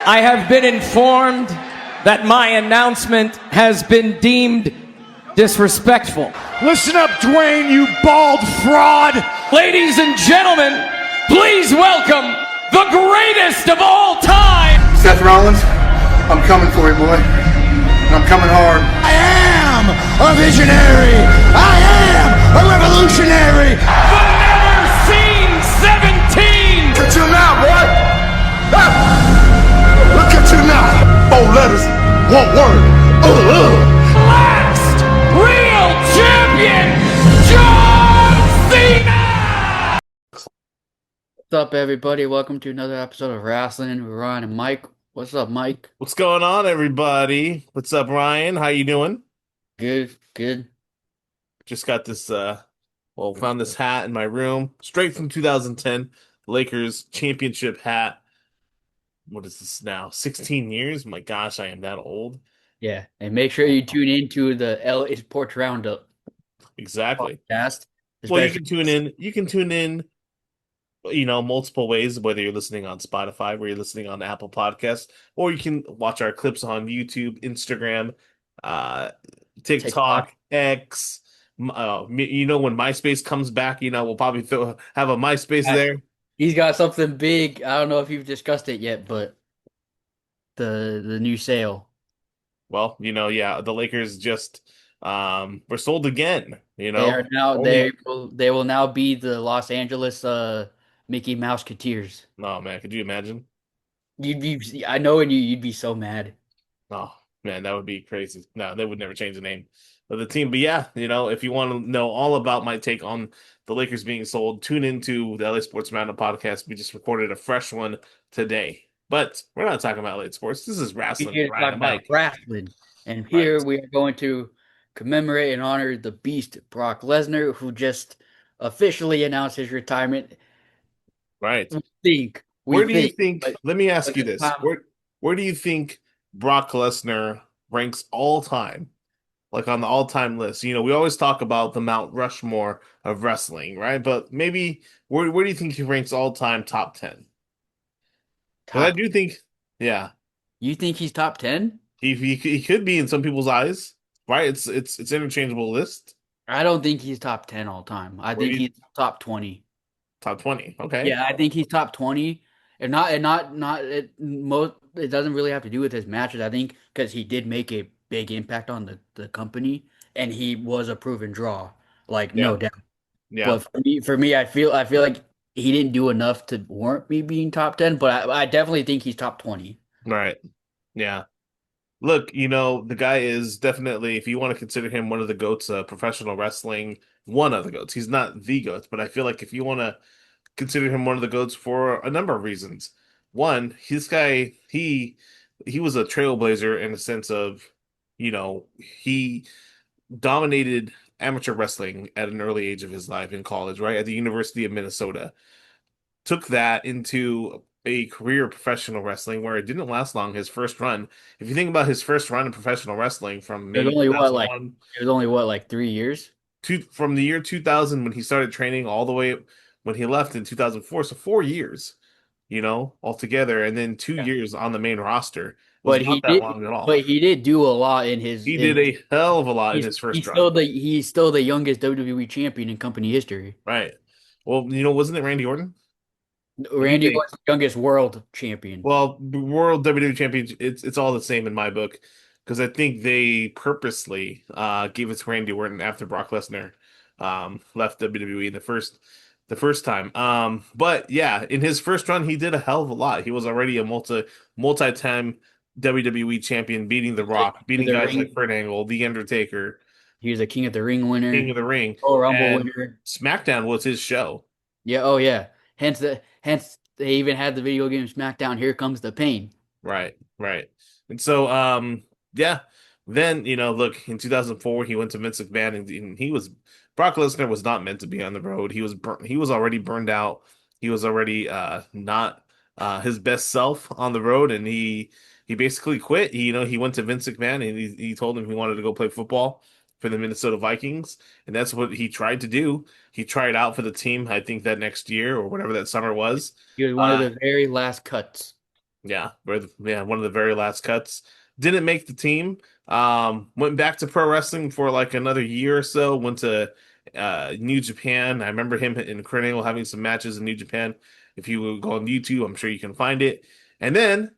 I have been informed that my announcement has been deemed disrespectful. Listen up, Dwayne, you bald fraud! Ladies and gentlemen, please welcome the greatest of all time! Seth Rollins, I'm coming for you, boy. I'm coming hard. I am a visionary! I am a revolutionary! The never seen 17! Look at you now, boy! Ah! Look at you now! 4 letters, 1 word. Last real champion, John Cena! What's up, everybody? Welcome to another episode of Rasslin with Ryan and Mike. What's up, Mike? What's going on, everybody? What's up, Ryan? How you doing? Good. Just got this found this hat in my room, straight from 2010, Lakers championship hat. What is this now? 16 years? My gosh, I am that old. Yeah, and make sure you tune into the LA Sports Roundup Exactly. podcast. Well, you can tune in, multiple ways, whether you're listening on Spotify, where you're listening on Apple Podcasts, or you can watch our clips on YouTube, Instagram, TikTok, X. When MySpace comes back, we'll probably have a MySpace there. He's got something big. I don't know if you've discussed it yet, but the new sale. Well, the Lakers just were sold again. They are now they will now be the Los Angeles Mickey Mouse Musketeers. Oh man, could you imagine? I know, and you'd be so mad. Oh man, that would be crazy. No, they would never change the name of the team. But yeah, if you want to know all about my take on the Lakers being sold, tune into the LA Sports Roundup podcast. We just recorded a fresh one today. But we're not talking about LA sports. This is wrestling. We're here to talk about wrestling. And here we are going to commemorate and honor the beast, Brock Lesnar, who just officially announced his retirement. Right. Where do you think? Let me ask you this. Where do you think Brock Lesnar ranks all time? Like on the all-time list? We always talk about the Mount Rushmore of wrestling, right? But maybe where do you think he ranks all-time top 10? Because I do think, yeah. You think he's top 10? He could be in some people's eyes, right? It's interchangeable list. I don't think he's top 10 all time. I think he's top 20. Top 20, okay. Yeah, I think he's top 20. It doesn't really have to do with his matches. I think because he did make a big impact on the company, and he was a proven draw, no doubt. Yeah. But for me, I feel like he didn't do enough to warrant me being top 10. But I definitely think he's top 20. Right. Yeah. Look, the guy is definitely, if you want to consider him one of the GOATs of professional wrestling, one of the GOATs. He's not the GOAT, but I feel like if you want to consider him one of the GOATs for a number of reasons. One, this guy, he was a trailblazer in the sense of, he dominated amateur wrestling at an early age of his life in college, right? At the University of Minnesota. Took that into a career of professional wrestling where it didn't last long. His first run, if you think about his first run in professional wrestling from it was only what 3 years? From the year 2000 when he started training all the way when he left in 2004, so 4 years, altogether, and then 2 years on the main roster. But he did do a lot in his. He did a hell of a lot in his first run. He's still the youngest WWE champion in company history. Right. Well, wasn't it Randy Orton? Randy was the youngest world champion. Well, world WWE champion, it's all the same in my book, because I think they purposely gave it to Randy Orton after Brock Lesnar left WWE the first time. But yeah, in his first run, he did a hell of a lot. He was already a multi-time WWE champion, beating The Rock, beating guys like Kurt Angle, The Undertaker. He was a King of the Ring winner. King of the Ring. Rumble winner. SmackDown was his show. Yeah, oh yeah. Hence they even had the video game SmackDown, Here Comes the Pain. Right. And so, yeah. Then, look, in 2004, he went to Vince McMahon, and Brock Lesnar was not meant to be on the road. He was already burned out. He was already not his best self on the road, and he basically quit. He went to Vince McMahon, and he told him he wanted to go play football for the Minnesota Vikings, and that's what he tried to do. He tried out for the team, I think that next year or whatever that summer was. He was one of the very last cuts. Yeah, one of the very last cuts. Didn't make the team. Went back to pro wrestling for like another year or so. Went to New Japan. I remember him in Kurt having some matches in New Japan. If you would go on YouTube, I'm sure you can find it. And then,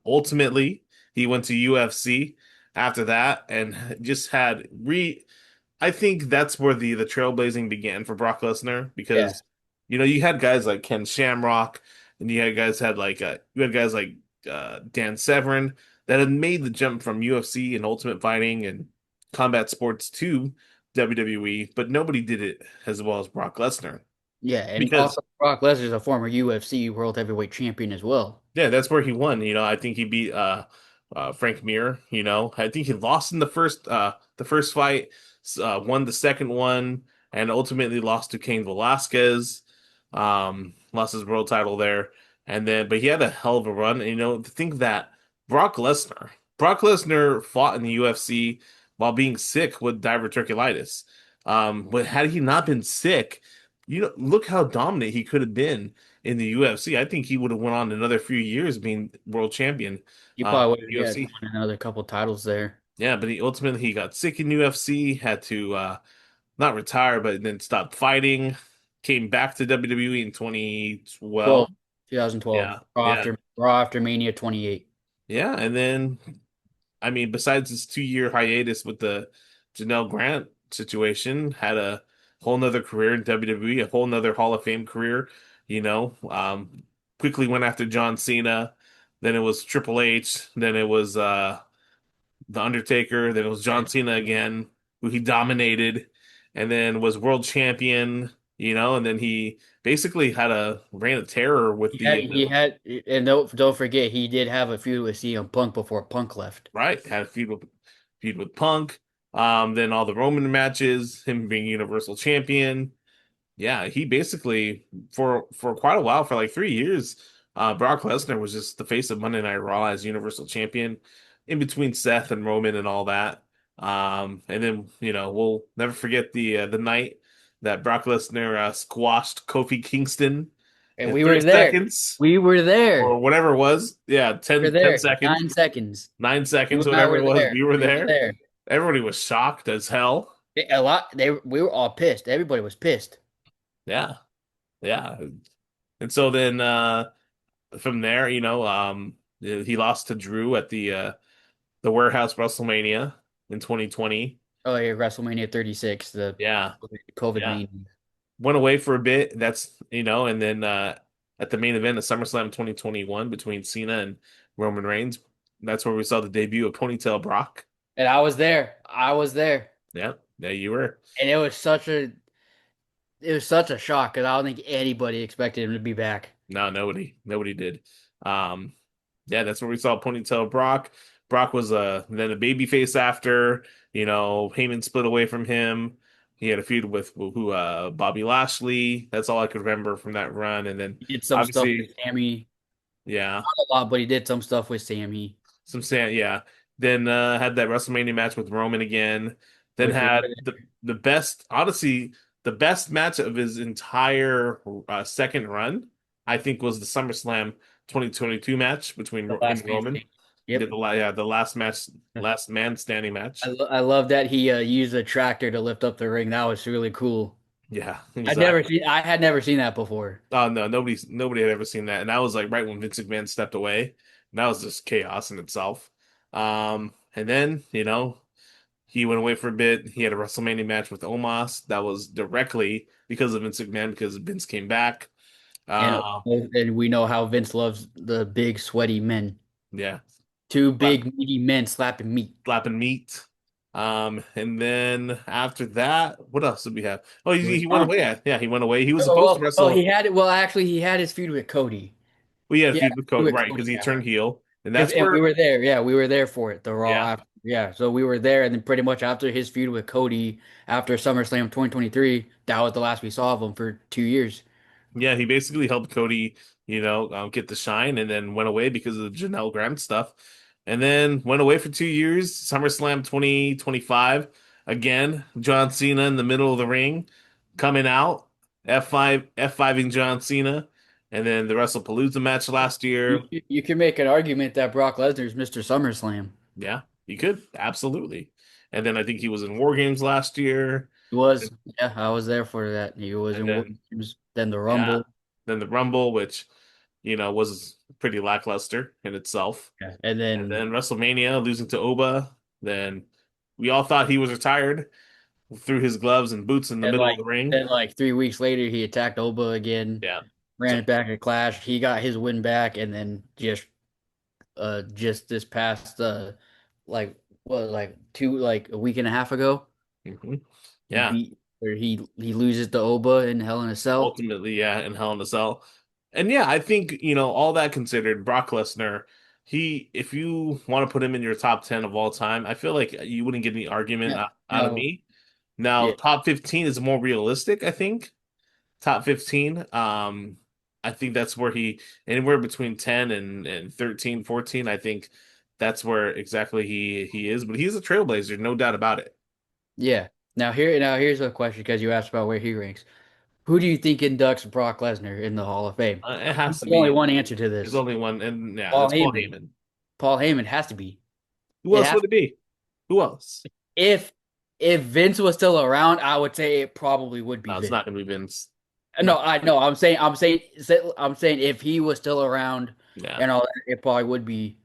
ultimately he went to UFC after that and just had re I think that's where the trailblazing began for Brock Lesnar Yeah. because you had guys like Ken Shamrock and you had guys like Dan Severn that had made the jump from UFC and Ultimate Fighting and combat sports to WWE, but nobody did it as well as Brock Lesnar Yeah, and because also Brock Lesnar is a former UFC World Heavyweight Champion as well. yeah, that's where he won. I think he beat Frank Mir, I think he lost in the first fight, won the second one, and ultimately lost to Cain Velasquez. Lost his world title there. And then but he had a hell of a run. And to think that Brock Lesnar fought in the UFC while being sick with diverticulitis. But had he not been sick, look how dominant he could have been in the UFC. I think he would have went on another few years being world champion You probably would in have, yeah, UFC. won another couple titles there. Yeah, but he got sick in UFC, had to not retire, but then stopped fighting. Came back to WWE in 2012. 12, 2012, Yeah, yeah, Raw after Mania 28. yeah. And then, I mean, besides this 2 year hiatus with the Janelle Grant situation, had a whole nother career in WWE, a whole nother Hall of Fame career. You know, um, Quickly went after John Cena. Then it was Triple H. Then it was The Undertaker. Then it was John Cena again, who he dominated, and then was world champion. And then he basically had a reign of terror with He had, and don't forget, he did have a feud with CM Punk before Punk left. right had a feud with Punk. Then all the Roman matches, him being Universal Champion. Yeah, he basically for quite a while, for like 3 years, Brock Lesnar was just the face of Monday Night Raw as Universal Champion, in between Seth and Roman and all that. And then we'll never forget the night that Brock Lesnar squashed Kofi Kingston And in we three were there. seconds We were or there. whatever it was. Yeah, We were 10 there. seconds, 9 seconds. 9 seconds, You and I whatever were it was. there. We were We were there. there. Everybody was shocked as hell. A lot. We were all pissed. Everybody was pissed. Yeah, yeah. And so then from there, he lost to Drew at the Warehouse WrestleMania in 2020. Oh yeah, WrestleMania 36, the Yeah, COVID yeah. mania. Went away for a bit. And then at the main event of SummerSlam 2021 between Cena and Roman Reigns, that's where we saw the debut of Ponytail Brock. And I was there. I was there. Yeah, yeah, you were. And it was such a shock because I don't think anybody expected him to be back. No, nobody did. Um, yeah, that's where we saw Ponytail Brock. Brock was then a babyface after. Heyman split away from him. He had a feud with who Bobby Lashley. That's all I could remember from that run. And then He did some stuff with obviously, Sammy. yeah, Not a lot, but he did some stuff with Sammy. some sand, yeah. Then had that WrestleMania match with Roman again. Then Which we had the best, honestly, the best match of his entire second run, I think, was the SummerSlam 2022 match between the him last and man Roman. standing. He did Yep. the last match, last man standing match. I love that he used a tractor to lift up the ring. That was really cool. Yeah, exactly. I had never seen that before. Oh no, nobody had ever seen that, and that was like right when Vince McMahon stepped away. And that was just chaos in itself. And then he went away for a bit. He had a WrestleMania match with Omos that was directly because of Vince McMahon because Vince came back. And Uh, and we know how Vince loves the big sweaty men. yeah, Two slap, big meaty men slapping meat. slapping meat. And then after that, what else did we have? Oh, It was he went fun. away. Yeah, he went away. He was Oh, supposed to he wrestle. had it. Well, actually, he had his feud with Cody. We had a He had feud with a feud Cody, with right? Because Cody he turned after. heel, and that's And we where, were there. Yeah, we were there for it. The Raw yeah, after. Yeah, so we were there, and then pretty much after his feud with Cody after SummerSlam 2023, that was the last we saw of him for 2 years. yeah, he basically helped Cody, get the shine, and then went away because of the Janelle Grant stuff, and then went away for 2 years. SummerSlam 2025 again. John Cena in the middle of the ring, coming out F5ing John Cena, And then the WrestlePalooza match last year. You can make an argument that Brock Lesnar is Mr. SummerSlam. Yeah, you could. Absolutely. And then I think he was in War Games last year. He was, yeah, I was there for that. He was And in War then, Games, then the yeah, Rumble, then the Rumble, which, was pretty lackluster in itself. yeah, and And then then WrestleMania, losing to Oba. Then we all thought he was retired, threw his gloves and boots in the and middle of like the ring. then like 3 weeks later he attacked Oba again, Yeah. ran So it back at Clash. He got his win back, and then just this past like what like two like a week and a half ago mhm. he Yeah. beat or he loses to Oba in Hell in a Cell. Ultimately, yeah, in Hell in a Cell. And yeah, I think, all that considered, Brock Lesnar, if you want to put him in your top 10 of all time, I feel like you wouldn't get any argument Yeah. out of No. me. Now, Yeah. top 15 is more realistic, I think. Top 15. I think that's where anywhere between 10 and 13, 14. I think that's where exactly he is. But he's a trailblazer, no doubt about it. Yeah. Now here's a question because you asked about where he ranks. Who do you think inducts Brock Lesnar in the Hall of Fame? It has to There's only be, one answer to there's this. only one, and yeah, Paul that's Paul Heyman. Heyman. Paul Heyman has to be. Who It else has would it be? Who else? if Vince was still around, I would say it probably would be No, it's Vince. not going to be Vince. No, No. I know. I'm saying if he was still around Yeah. and all that, it probably would be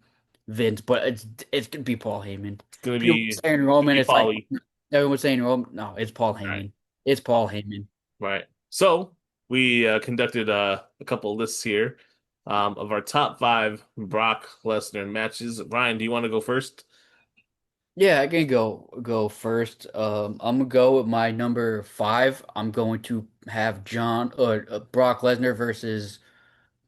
Vince, but it's gonna be Paul Heyman. It's going to People be, saying Roman, it's like Paulie. everyone's saying Roman. No, it's Paul Right. Heyman. It's Paul Heyman. Right. So we conducted a couple of lists here of our top five Brock Lesnar matches. Ryan, do you want to go first? Yeah, I can go first. I'm gonna go with my number five. I'm going to have Brock Lesnar versus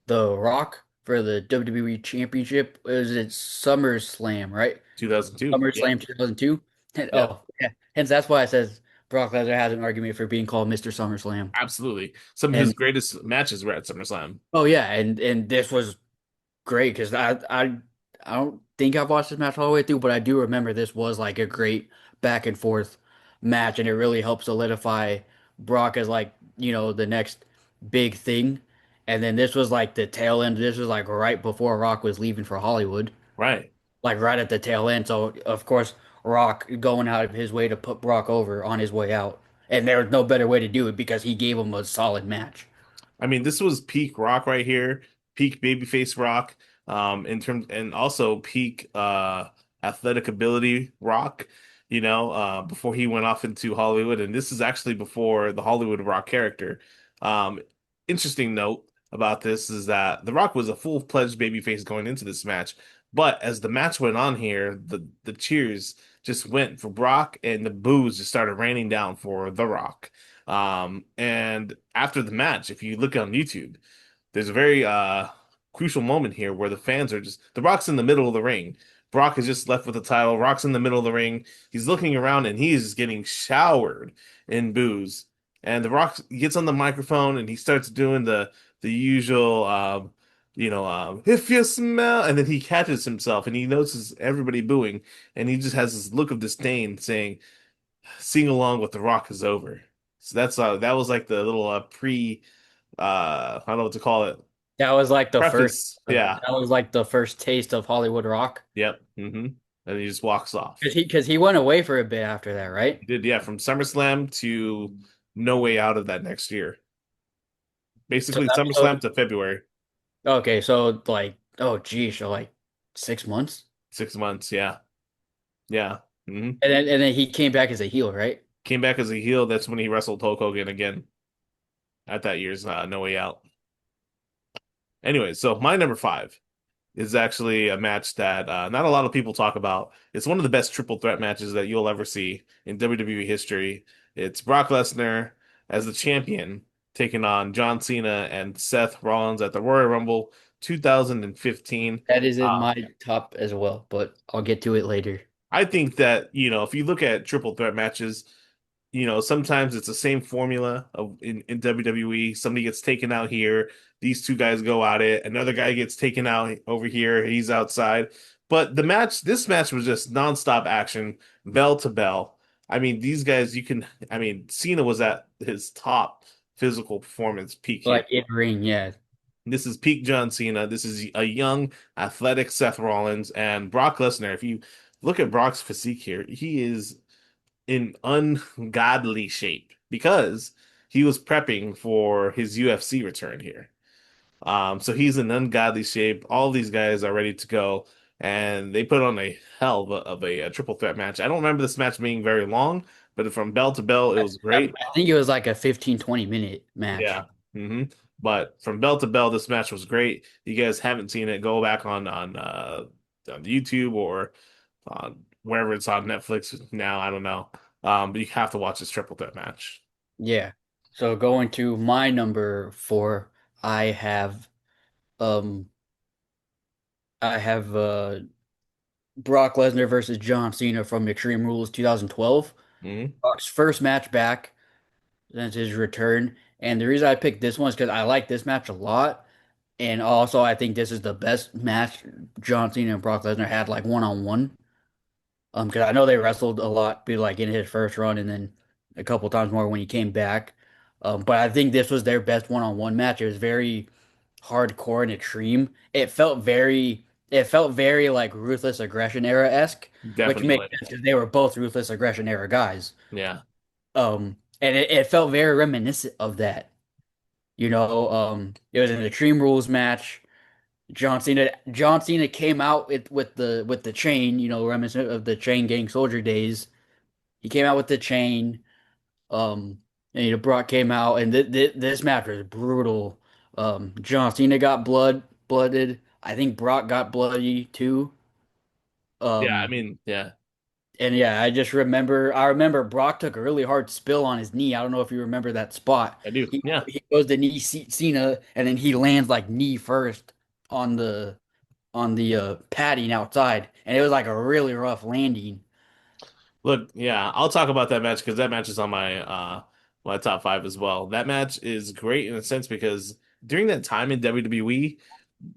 The Rock for the WWE Championship. Is it SummerSlam, right? 2002. Yeah. SummerSlam 2002. Yeah. Oh, yeah. Hence, that's why it says Brock Lesnar has an argument for being called Mr. SummerSlam. Absolutely. Some of his And greatest matches were at SummerSlam. oh yeah, and this was great because I don't think I've watched this match all the way through, but I do remember this was like a great back and forth match, and it really helped solidify Brock as like the next big thing. And then this was like the tail end. This was like right before Rock was leaving for Hollywood, Right. like right at the tail end. So of course Rock going out of his way to put Brock over on his way out, and there was no better way to do it because he gave him a solid match. I mean, this was peak Rock right here, peak babyface Rock, and also peak athletic ability Rock, before he went off into Hollywood. And this is actually before the Hollywood Rock character. Um, Interesting note about this is that The Rock was a full-fledged babyface going into this match. But as the match went on here, the cheers just went for Brock and the boos just started raining down for The Rock. And after the match, if you look on YouTube, there's a very crucial moment here where the fans are the Rock's in the middle of the ring. Brock is just left with the title. Rock's in the middle of the ring. He's looking around and he's getting showered in boos. And the Rock gets on the microphone and he starts doing the usual if you smell, and then he catches himself and he notices everybody booing and he just has this look of disdain saying, sing along with The Rock is over. So that was like the little pre I don't know what to call it. That was like the first. Preface. Yeah. That was like the first taste of Hollywood Rock. Yep. And he just walks off. Because he went away for a bit after that, right? He did, yeah, from SummerSlam to No Way Out of that next year. So Basically that SummerSlam to February. okay, so like geez, so like 6 months, 6 months, yeah. Yeah. and then he came back as a heel, right? Came back as a heel. That's when he wrestled Hulk Hogan again at that year's No Way Out. Anyway, so my number five is actually a match that not a lot of people talk about. It's one of the best triple threat matches that you'll ever see in WWE history. It's Brock Lesnar as the champion taking on John Cena and Seth Rollins at the Royal Rumble 2015. That is in Uh, my top as well, but I'll get to it later. I think that, if you look at triple threat matches, sometimes it's the same formula in WWE. Somebody gets taken out here. These two guys go at it. Another guy gets taken out over here. He's outside. But this match was just nonstop action, bell to bell. I mean, these guys, Cena was at his top physical performance peak here. Like in ring, yeah. This is peak John Cena. This is a young, athletic Seth Rollins and Brock Lesnar. If you look at Brock's physique here, he is in ungodly shape because he was prepping for his UFC return here. So he's in ungodly shape. All these guys are ready to go, and they put on a hell of a triple threat match. I don't remember this match being very long, but from bell to bell, it was great. I think it was like a 15-20 minute match. Yeah. But from bell to bell, this match was great. You guys haven't seen it, go back on YouTube or on wherever it's on Netflix now. I don't know. But you have to watch this triple threat match. Yeah. So going to my number four, I have um I have Brock Lesnar versus John Cena from Extreme Rules 2012. hmm Brock's first match back since his return. And the reason I picked this one is because I like this match a lot. And also I think this is the best match John Cena and Brock Lesnar had like one-on-one. Because I know they wrestled a lot, be like in his first run, and then a couple times more when he came back. But I think this was their best one-on-one match. It was very hardcore and extreme. It felt very like Ruthless Aggression era-esque, which makes Definitely. sense because they were both Ruthless Aggression era guys. Yeah. And it felt very reminiscent of that. It was an Extreme Rules match. John Cena came out with the chain, reminiscent of the Chain Gang Soldier days. He came out with the chain. And Brock came out, and this match was brutal. John Cena got blooded. I think Brock got bloody too. Yeah. I Um, mean, yeah, and yeah, I remember Brock took a really hard spill on his knee. I don't know if you remember that spot. I do. He Yeah. he goes to knee Cena, and then he lands like knee first on the padding outside, and it was like a really rough landing. Look, yeah, I'll talk about that match because that match is on my top five as well. That match is great in a sense because during that time in WWE,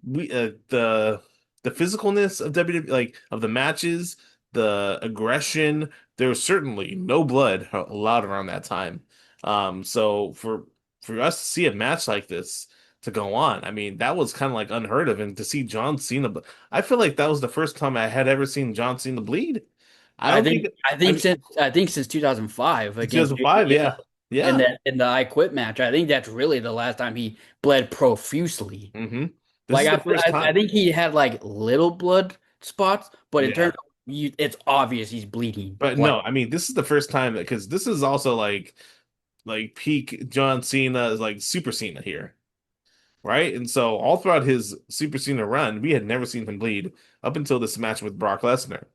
the physicalness of WWE, like of the matches, the aggression, there was certainly no blood allowed around that time. So for us to see a match like this to go on, I mean, that was kind of like unheard of, and to see John Cena, I feel like that was the first time I had ever seen John Cena bleed. I I don't think think I I think mean since 2005 against 2005, JBL yeah. Yeah. in the I Quit match, I think that's really the last time he bled profusely. hmm This Like is the first I time. think he had like little blood spots, but in Yeah. terms of it's obvious he's bleeding. But Like no, I mean this is the first time because this is also like peak John Cena is like Super Cena here, right? And so all throughout his Super Cena run, we had never seen him bleed up until this match with Brock Lesnar.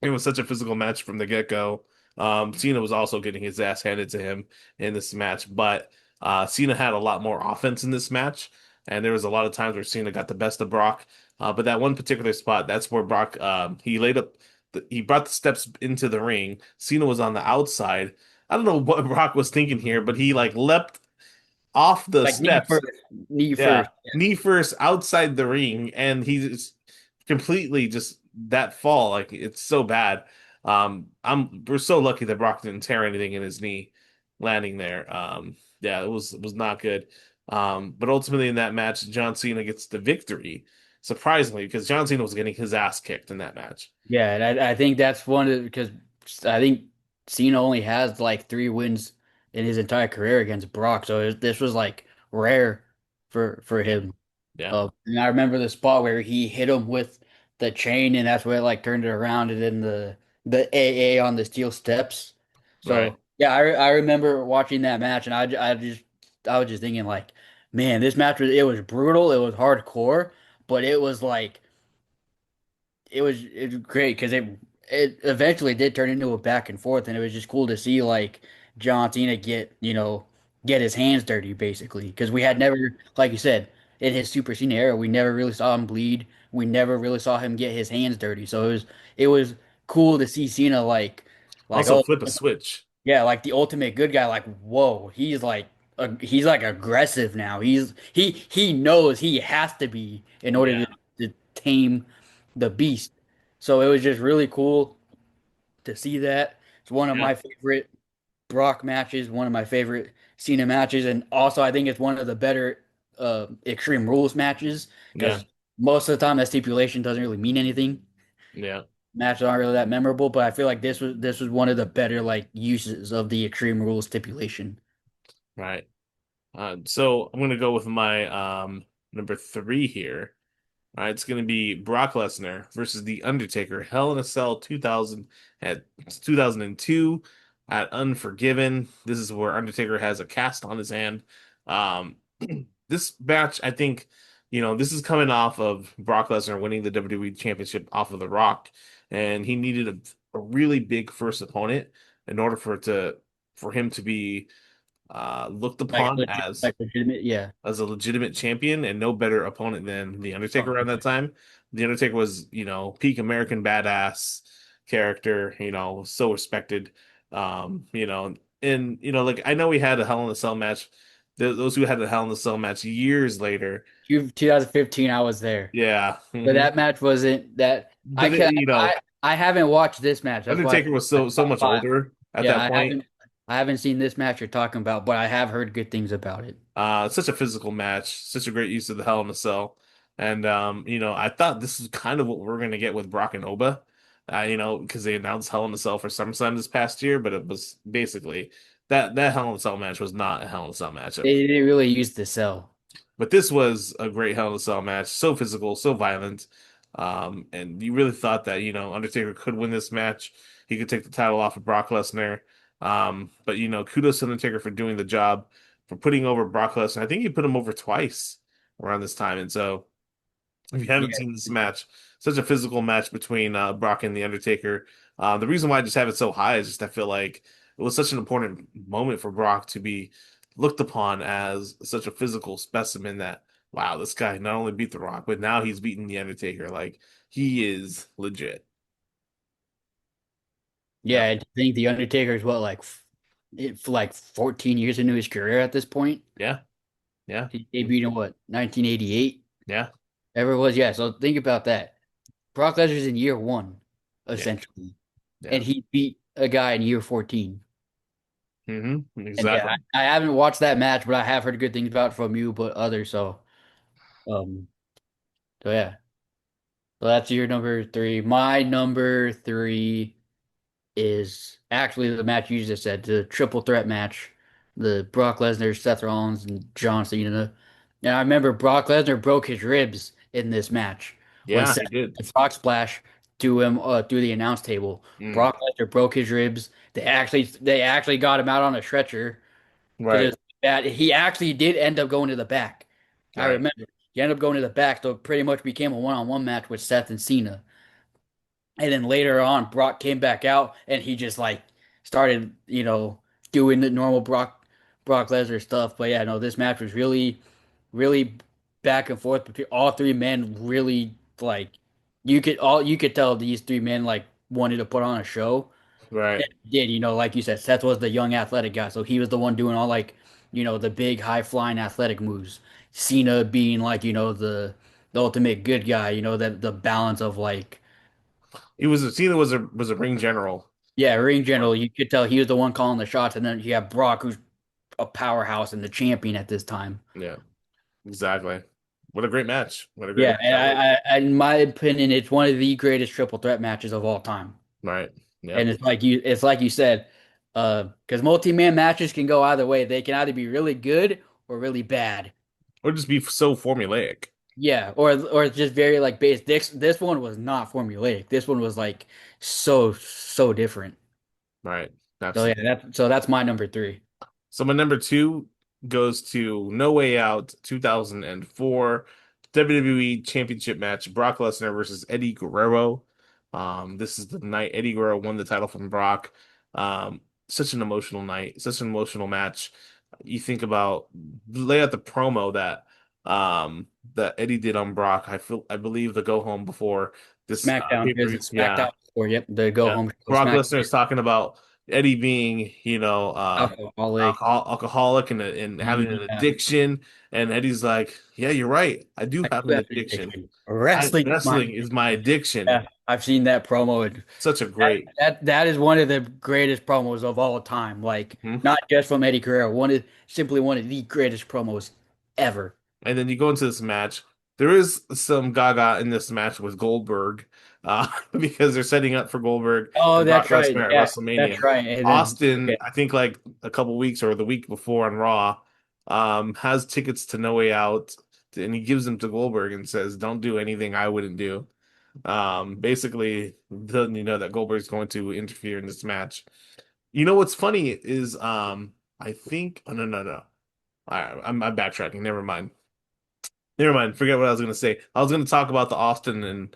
It was such a physical match from the get-go. Cena was also getting his ass handed to him in this match, but Cena had a lot more offense in this match, and there was a lot of times where Cena got the best of Brock. But that one particular spot, that's where Brock he laid up, he brought the steps into the ring. Cena was on the outside. I don't know what Brock was thinking here, but he like leapt off the like knee steps. first, knee Yeah, first. knee first outside the ring, and he's completely just that fall. Like it's so bad. We're so lucky that Brock didn't tear anything in his knee landing there. Yeah, it was not good. But ultimately in that match, John Cena gets the victory, surprisingly, because John Cena was getting his ass kicked in that match. Yeah, and I think that's one of because I think Cena only has like 3 wins in his entire career against Brock, so this was like rare for him. Yeah, And I remember the spot where he hit him with the chain, and that's where it like turned it around, and then the AA on the steel steps. right. So yeah, I remember watching that match, and I was just thinking like, man, this match was brutal, it was hardcore, but it was like it was great because it eventually did turn into a back and forth, and it was just cool to see like John Cena get his hands dirty basically because we had never, like you said, in his Super Cena era, we never really saw him bleed. We never really saw him get his hands dirty. So it was cool to see Cena like Also oh flip a switch. yeah, like the ultimate good guy. Like whoa, he's like aggressive now. He knows he has to be in order Yeah, to tame the beast. So it was just really cool to see that. It's one of yeah. my favorite Brock matches, one of my favorite Cena matches, and also I think it's one of the better Extreme Rules matches Yeah, because most of the time that stipulation doesn't really mean anything. yeah, Matches aren't really that memorable, but I feel like this was one of the better like uses of the Extreme Rules stipulation. right. So I'm gonna go with my number three here. All right, it's gonna be Brock Lesnar versus The Undertaker, Hell in a Cell 2000 at 2002 at Unforgiven. This is where Undertaker has a cast on his hand. Um, this match, I think, this is coming off of Brock Lesnar winning the WWE Championship off of The Rock, and he needed a really big first opponent in order for him to be looked upon Like legitimate, yeah. as a legitimate champion, and no better opponent than The Undertaker Oh, around that time. The Undertaker was, peak American badass character, so respected. And like I know we had a Hell in a Cell match. Those who had a Hell in a Cell match years later. 2015, I was there. Yeah. But that match wasn't that I But can I haven't watched this match. That's why Undertaker was it's so top much five. older at Yeah, that point. I haven't seen this match you're talking about, but I have heard good things about it. Such a physical match, such a great use of the Hell in a Cell. And I thought this is kind of what we're gonna get with Brock and Oba. Because they announced Hell in a Cell for SummerSlam this past year, but it was basically that Hell in a Cell match was not a Hell in a Cell match. They didn't really use the cell. But this was a great Hell in a Cell match, so physical, so violent. And you really thought that, Undertaker could win this match. He could take the title off of Brock Lesnar. But kudos to Undertaker for doing the job, for putting over Brock Lesnar. I think he put him over twice around this time. And so if you haven't Yeah. seen this match, such a physical match between Brock and the Undertaker. The reason why I just have it so high is just I feel like it was such an important moment for Brock to be looked upon as such a physical specimen that wow, this guy not only beat The Rock, but now he's beating the Undertaker. Like he is legit. Yeah, Yep. I think the Undertaker is what like 14 years into his career at this point. Yeah. Yeah. He debuted in what, 1988? Yeah. Ever it was, yeah. So think about that. Brock Lesnar's in year one, Yeah. essentially, Yeah. and he beat a guy in year 14. And yeah, Exactly. I haven't watched that match, but I have heard good things about it from you, but others. Um, so yeah. So that's your number three. My number three is actually the match you just said, the triple threat match, the Brock Lesnar, Seth Rollins, and John Cena. And I remember Brock Lesnar broke his ribs in this match when Yeah, Seth he did. did the frog splash to him through the announce table. Mm. Brock Lesnar broke his ribs. They actually got him out on a stretcher because it Right. was bad. He actually did end up going to the back. I Right. remember he ended up going to the back, so it pretty much became a one-on-one match with Seth and Cena. And then later on, Brock came back out and he just like started, doing the normal Brock Lesnar stuff. But yeah, no, this match was really, really back and forth between all three men. Really, like you could tell these three men like wanted to put on a show. And Right. it did, like you said, Seth was the young athletic guy, so he was the one doing all like, the big high flying athletic moves. Cena being like, the ultimate good guy, that the balance of like. Cena was a ring general. Yeah, ring general, you could tell he was the one calling the shots, and then you have Brock, who's a powerhouse and the champion at this time. Yeah. Exactly. What a great match. What a great Yeah, match and that was. in my opinion, it's one of the greatest triple threat matches of all time. Right. And Yep. it's like you said, because multi-man matches can go either way. They can either be really good or really bad. Or just be so formulaic. Yeah, or it's just very like base. This one was not formulaic. This one was like so different. Right. So yeah, Absolutely. that's my number three. So my number two goes to No Way Out 2004 WWE Championship match, Brock Lesnar versus Eddie Guerrero. This is the night Eddie Guerrero won the title from Brock. Such an emotional night, such an emotional match. You think about lay out the promo that Eddie did on Brock. I believe the go home before this SmackDown is pay-per-view. it Yeah. SmackDown or yep, the go Yeah. home show Brock Smack Lesnar is talking about Eddie being, alcoholic. alcoholic and having an Yeah, addiction. And Eddie's like, yeah, you're right. I do I have do an have an addiction. addiction. Wrestling is my Wrestling is my addiction. yeah. I've seen that promo. And Such a that, great. that is one of the greatest promos of all time. Like Hmm? not just from Eddie Guerrero, simply one of the greatest promos ever. And then you go into this match. There is some gaga in this match with Goldberg, because they're setting up for Goldberg Oh, and Brock that's right. Lesnar at Yeah, that's WrestleMania. right. And then Austin, okay. I think like a couple weeks or the week before on Raw, has tickets to No Way Out, and he gives them to Goldberg and says, "Don't do anything I wouldn't do." Basically, letting you know that Goldberg's going to interfere in this match. You know what's funny is, I think, oh, no, no, no. I'm backtracking. Never mind. Never mind. Forget what I was going to say. I was going to talk about the Austin and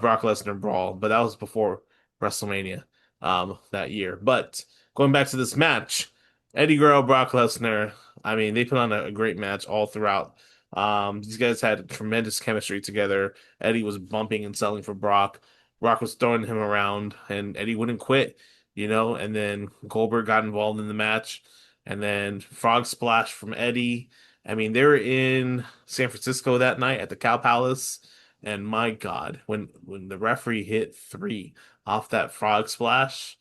Brock Lesnar brawl, but that was before WrestleMania that year. But going back to this match, Eddie Guerrero, Brock Lesnar. I mean, they put on a great match all throughout. These guys had tremendous chemistry together. Eddie was bumping and selling for Brock. Brock was throwing him around, and Eddie wouldn't quit, And then Goldberg got involved in the match, and then Frog Splash from Eddie. I mean, they were in San Francisco that night at the Cow Palace, and my God, when the referee hit three off that frog splash,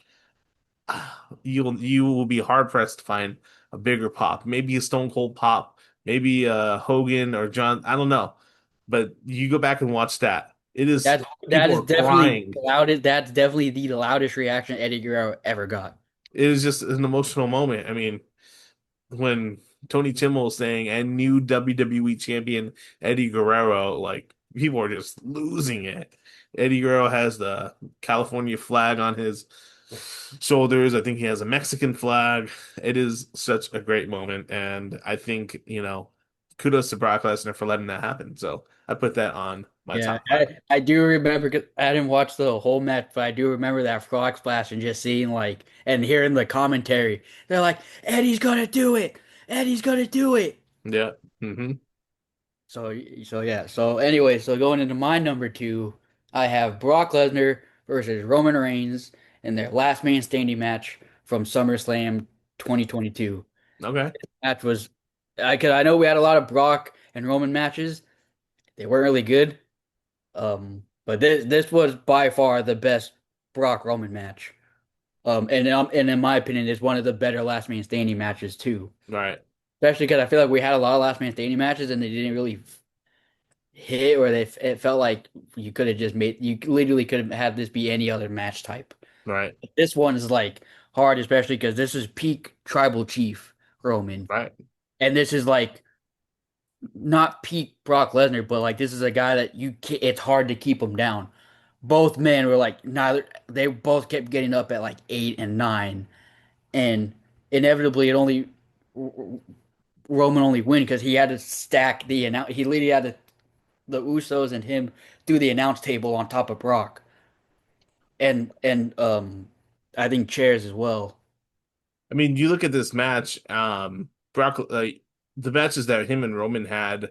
you will be hard pressed to find a bigger pop. Maybe a Stone Cold pop, maybe Hogan or John. I don't know, but you go back and watch that. It is That people is are definitely crying. the loudest. That's definitely the loudest reaction Eddie Guerrero ever got. It is just an emotional moment. I mean, when Tony Kimmel saying and new WWE champion Eddie Guerrero, like people are just losing it. Eddie Guerrero has the California flag on his shoulders. I think he has a Mexican flag. It is such a great moment, and I think, kudos to Brock Lesnar for letting that happen. So I put that on my Yeah, top five. I do remember. 'Cause I didn't watch the whole match, but I do remember that frog splash and just seeing like and hearing the commentary. They're like, "Eddie's gonna do it. Eddie's gonna do it." Yeah. Hmm. So yeah. So anyway, so going into my number two, I have Brock Lesnar versus Roman Reigns in their last man standing match from SummerSlam 2022. Okay. Match was, cause I know we had a lot of Brock and Roman matches. They weren't really good. But this was by far the best Brock Roman match. And in my opinion, it's one of the better last man standing matches too. All right. Especially because I feel like we had a lot of last man standing matches and they didn't really hit, or it felt like you literally could have had this be any other match type. All right. This one is like hard, especially because this is peak tribal chief Roman, All right. and this is like not peak Brock Lesnar, but like this is a guy that it's hard to keep him down. Both men were like neither they both kept getting up at like 8 and 9, and inevitably it only Roman only win because he had to stack the announce. He literally had the Usos and him do the announce table on top of Brock, and I think chairs as well. I mean, you look at this match, Brock, the matches that him and Roman had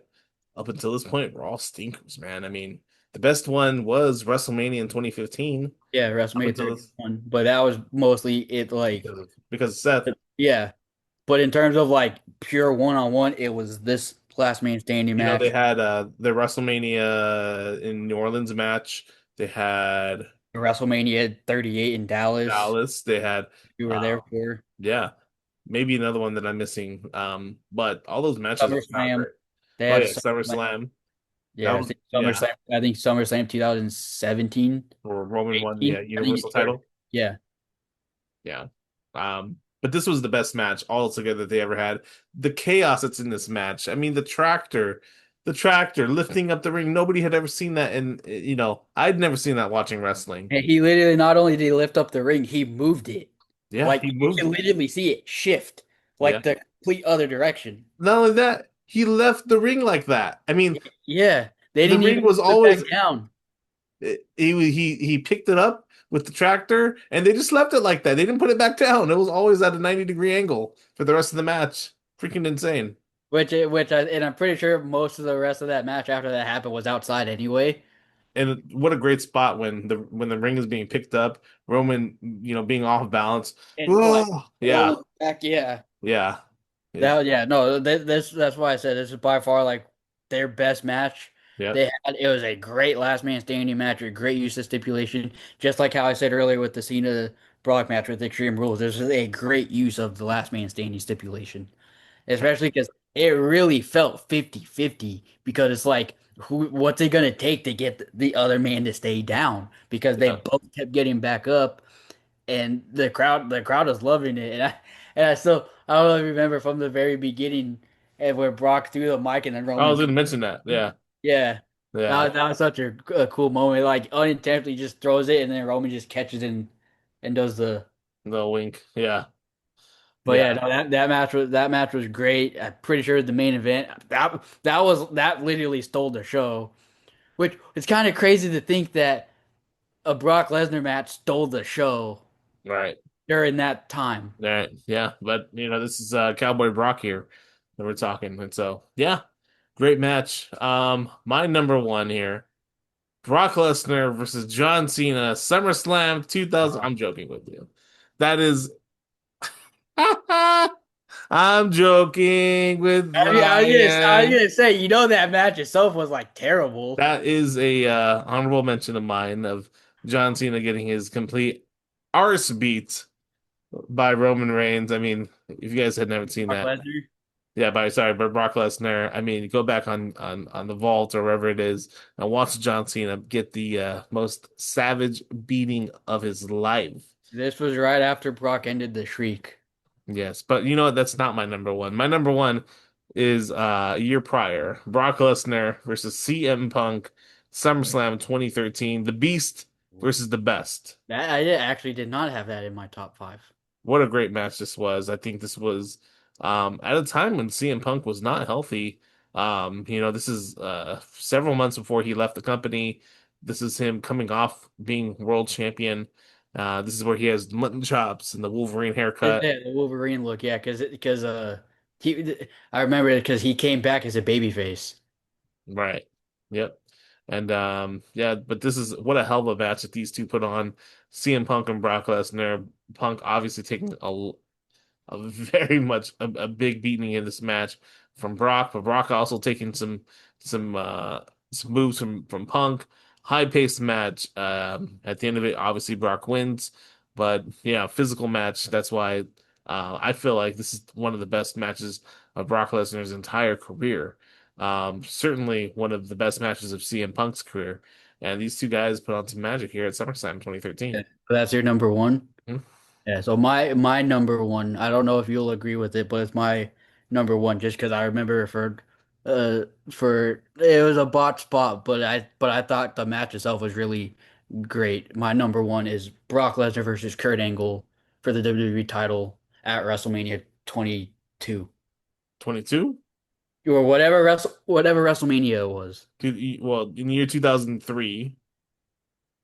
up until this point were all stinkers, man. I mean, the best one was WrestleMania in 2015 Yeah, up WrestleMania until this 31, but that was mostly it. Like, because of Seth. yeah, but in terms of like pure one-on-one, it was this last man standing They match. had the WrestleMania in New Orleans match. They had WrestleMania 38 in Dallas, Dallas. They had, you were uh, there for yeah, maybe another one that I'm missing. But all those matches were not SummerSlam. great. They Oh had yeah, SummerSlam. SummerSlam. That Yeah, was, yeah, I think SummerSlam 2017, or Roman won the 18. I think Universal or, title. yeah. Yeah. But this was the best match altogether they ever had. The chaos that's in this match. I mean, the tractor lifting up the ring. Nobody had ever seen that, and I'd never seen that watching wrestling. And he literally not only did he lift up the ring, he moved it. Yeah, Like he you moved can it. literally see it shift, Yeah. like the complete other direction. Not only that, he left the ring like that. I mean, Yeah, they the didn't ring even was put it always back down. he picked it up with the tractor, and they just left it like that. They didn't put it back down. It was always at a 90-degree angle for the rest of the match. Freaking insane. And I'm pretty sure most of the rest of that match after that happened was outside anyway. And what a great spot when the ring is being picked up, Roman, being off balance. And like Oh, yeah, rolling back, yeah. yeah, yeah, Yeah, no, that's why I said this is by far like their best match yeah. they had. It was a great last man standing match, a great use of stipulation, just like how I said earlier with the Cena Brock match with Extreme Rules. This is a great use of the last man standing stipulation, especially because it really felt 50-50 because it's like what's it gonna take to get the other man to stay down because they Yeah. both kept getting back up and the crowd was loving it I don't know if you remember from the very beginning and where Brock threw the mic and then I Roman was going to mention that. Yeah. yeah Yeah. that was such a cool moment like unintentionally just throws it and then Roman just catches it and does the No wink. Yeah. but Yeah. yeah, no, that match was great. I'm pretty sure the main event that literally stole the show. Which it's kind of crazy to think that a Brock Lesnar match stole the show Right. during that time. Right. Yeah. But, this is Cowboy Brock here that we're talking. And so, yeah, great match. My number one here, Brock Lesnar versus John Cena, SummerSlam 2000. I'm joking with you. That is, I'm joking with I was Ryan. gonna say, that match itself was like terrible. That is a honorable mention of mine of John Cena getting his complete arse beat by Roman Reigns. I mean, if you guys had never seen Brock that, Lesnar. yeah, but Brock Lesnar. I mean, go back on the vault or wherever it is and watch John Cena get the most savage beating of his life. This was right after Brock ended the shriek. Yes, but you know what? That's not my number one. My number one is a year prior, Brock Lesnar versus CM Punk, SummerSlam 2013, The Beast versus the Best. That I actually did not have that in my top five. What a great match this was. I think this was at a time when CM Punk was not healthy. This is several months before he left the company. This is him coming off being world champion. This is where he has mutton chops and the Wolverine haircut. Yeah, the Wolverine look, yeah, because he I remember it because he came back as a babyface. Right. Yep. And yeah, but this is what a hell of a match that these two put on. CM Punk and Brock Lesnar. Punk obviously taking a very much a big beating in this match from Brock, but Brock also taking some some moves from Punk. High paced match. At the end of it, obviously Brock wins, but yeah, physical match. That's why I feel like this is one of the best matches of Brock Lesnar's entire career. Certainly one of the best matches of CM Punk's career. And these two guys put on some magic here at SummerSlam Yeah. 2013. So that's your number one. Hmm? Yeah, so my number one, I don't know if you'll agree with it, but it's my number one just because I remember for it was a botch spot, but I thought the match itself was really great. My number one is Brock Lesnar versus Kurt Angle for the WWE title at WrestleMania 22 22? or whatever WrestleMania it was. Well, in the year 2003,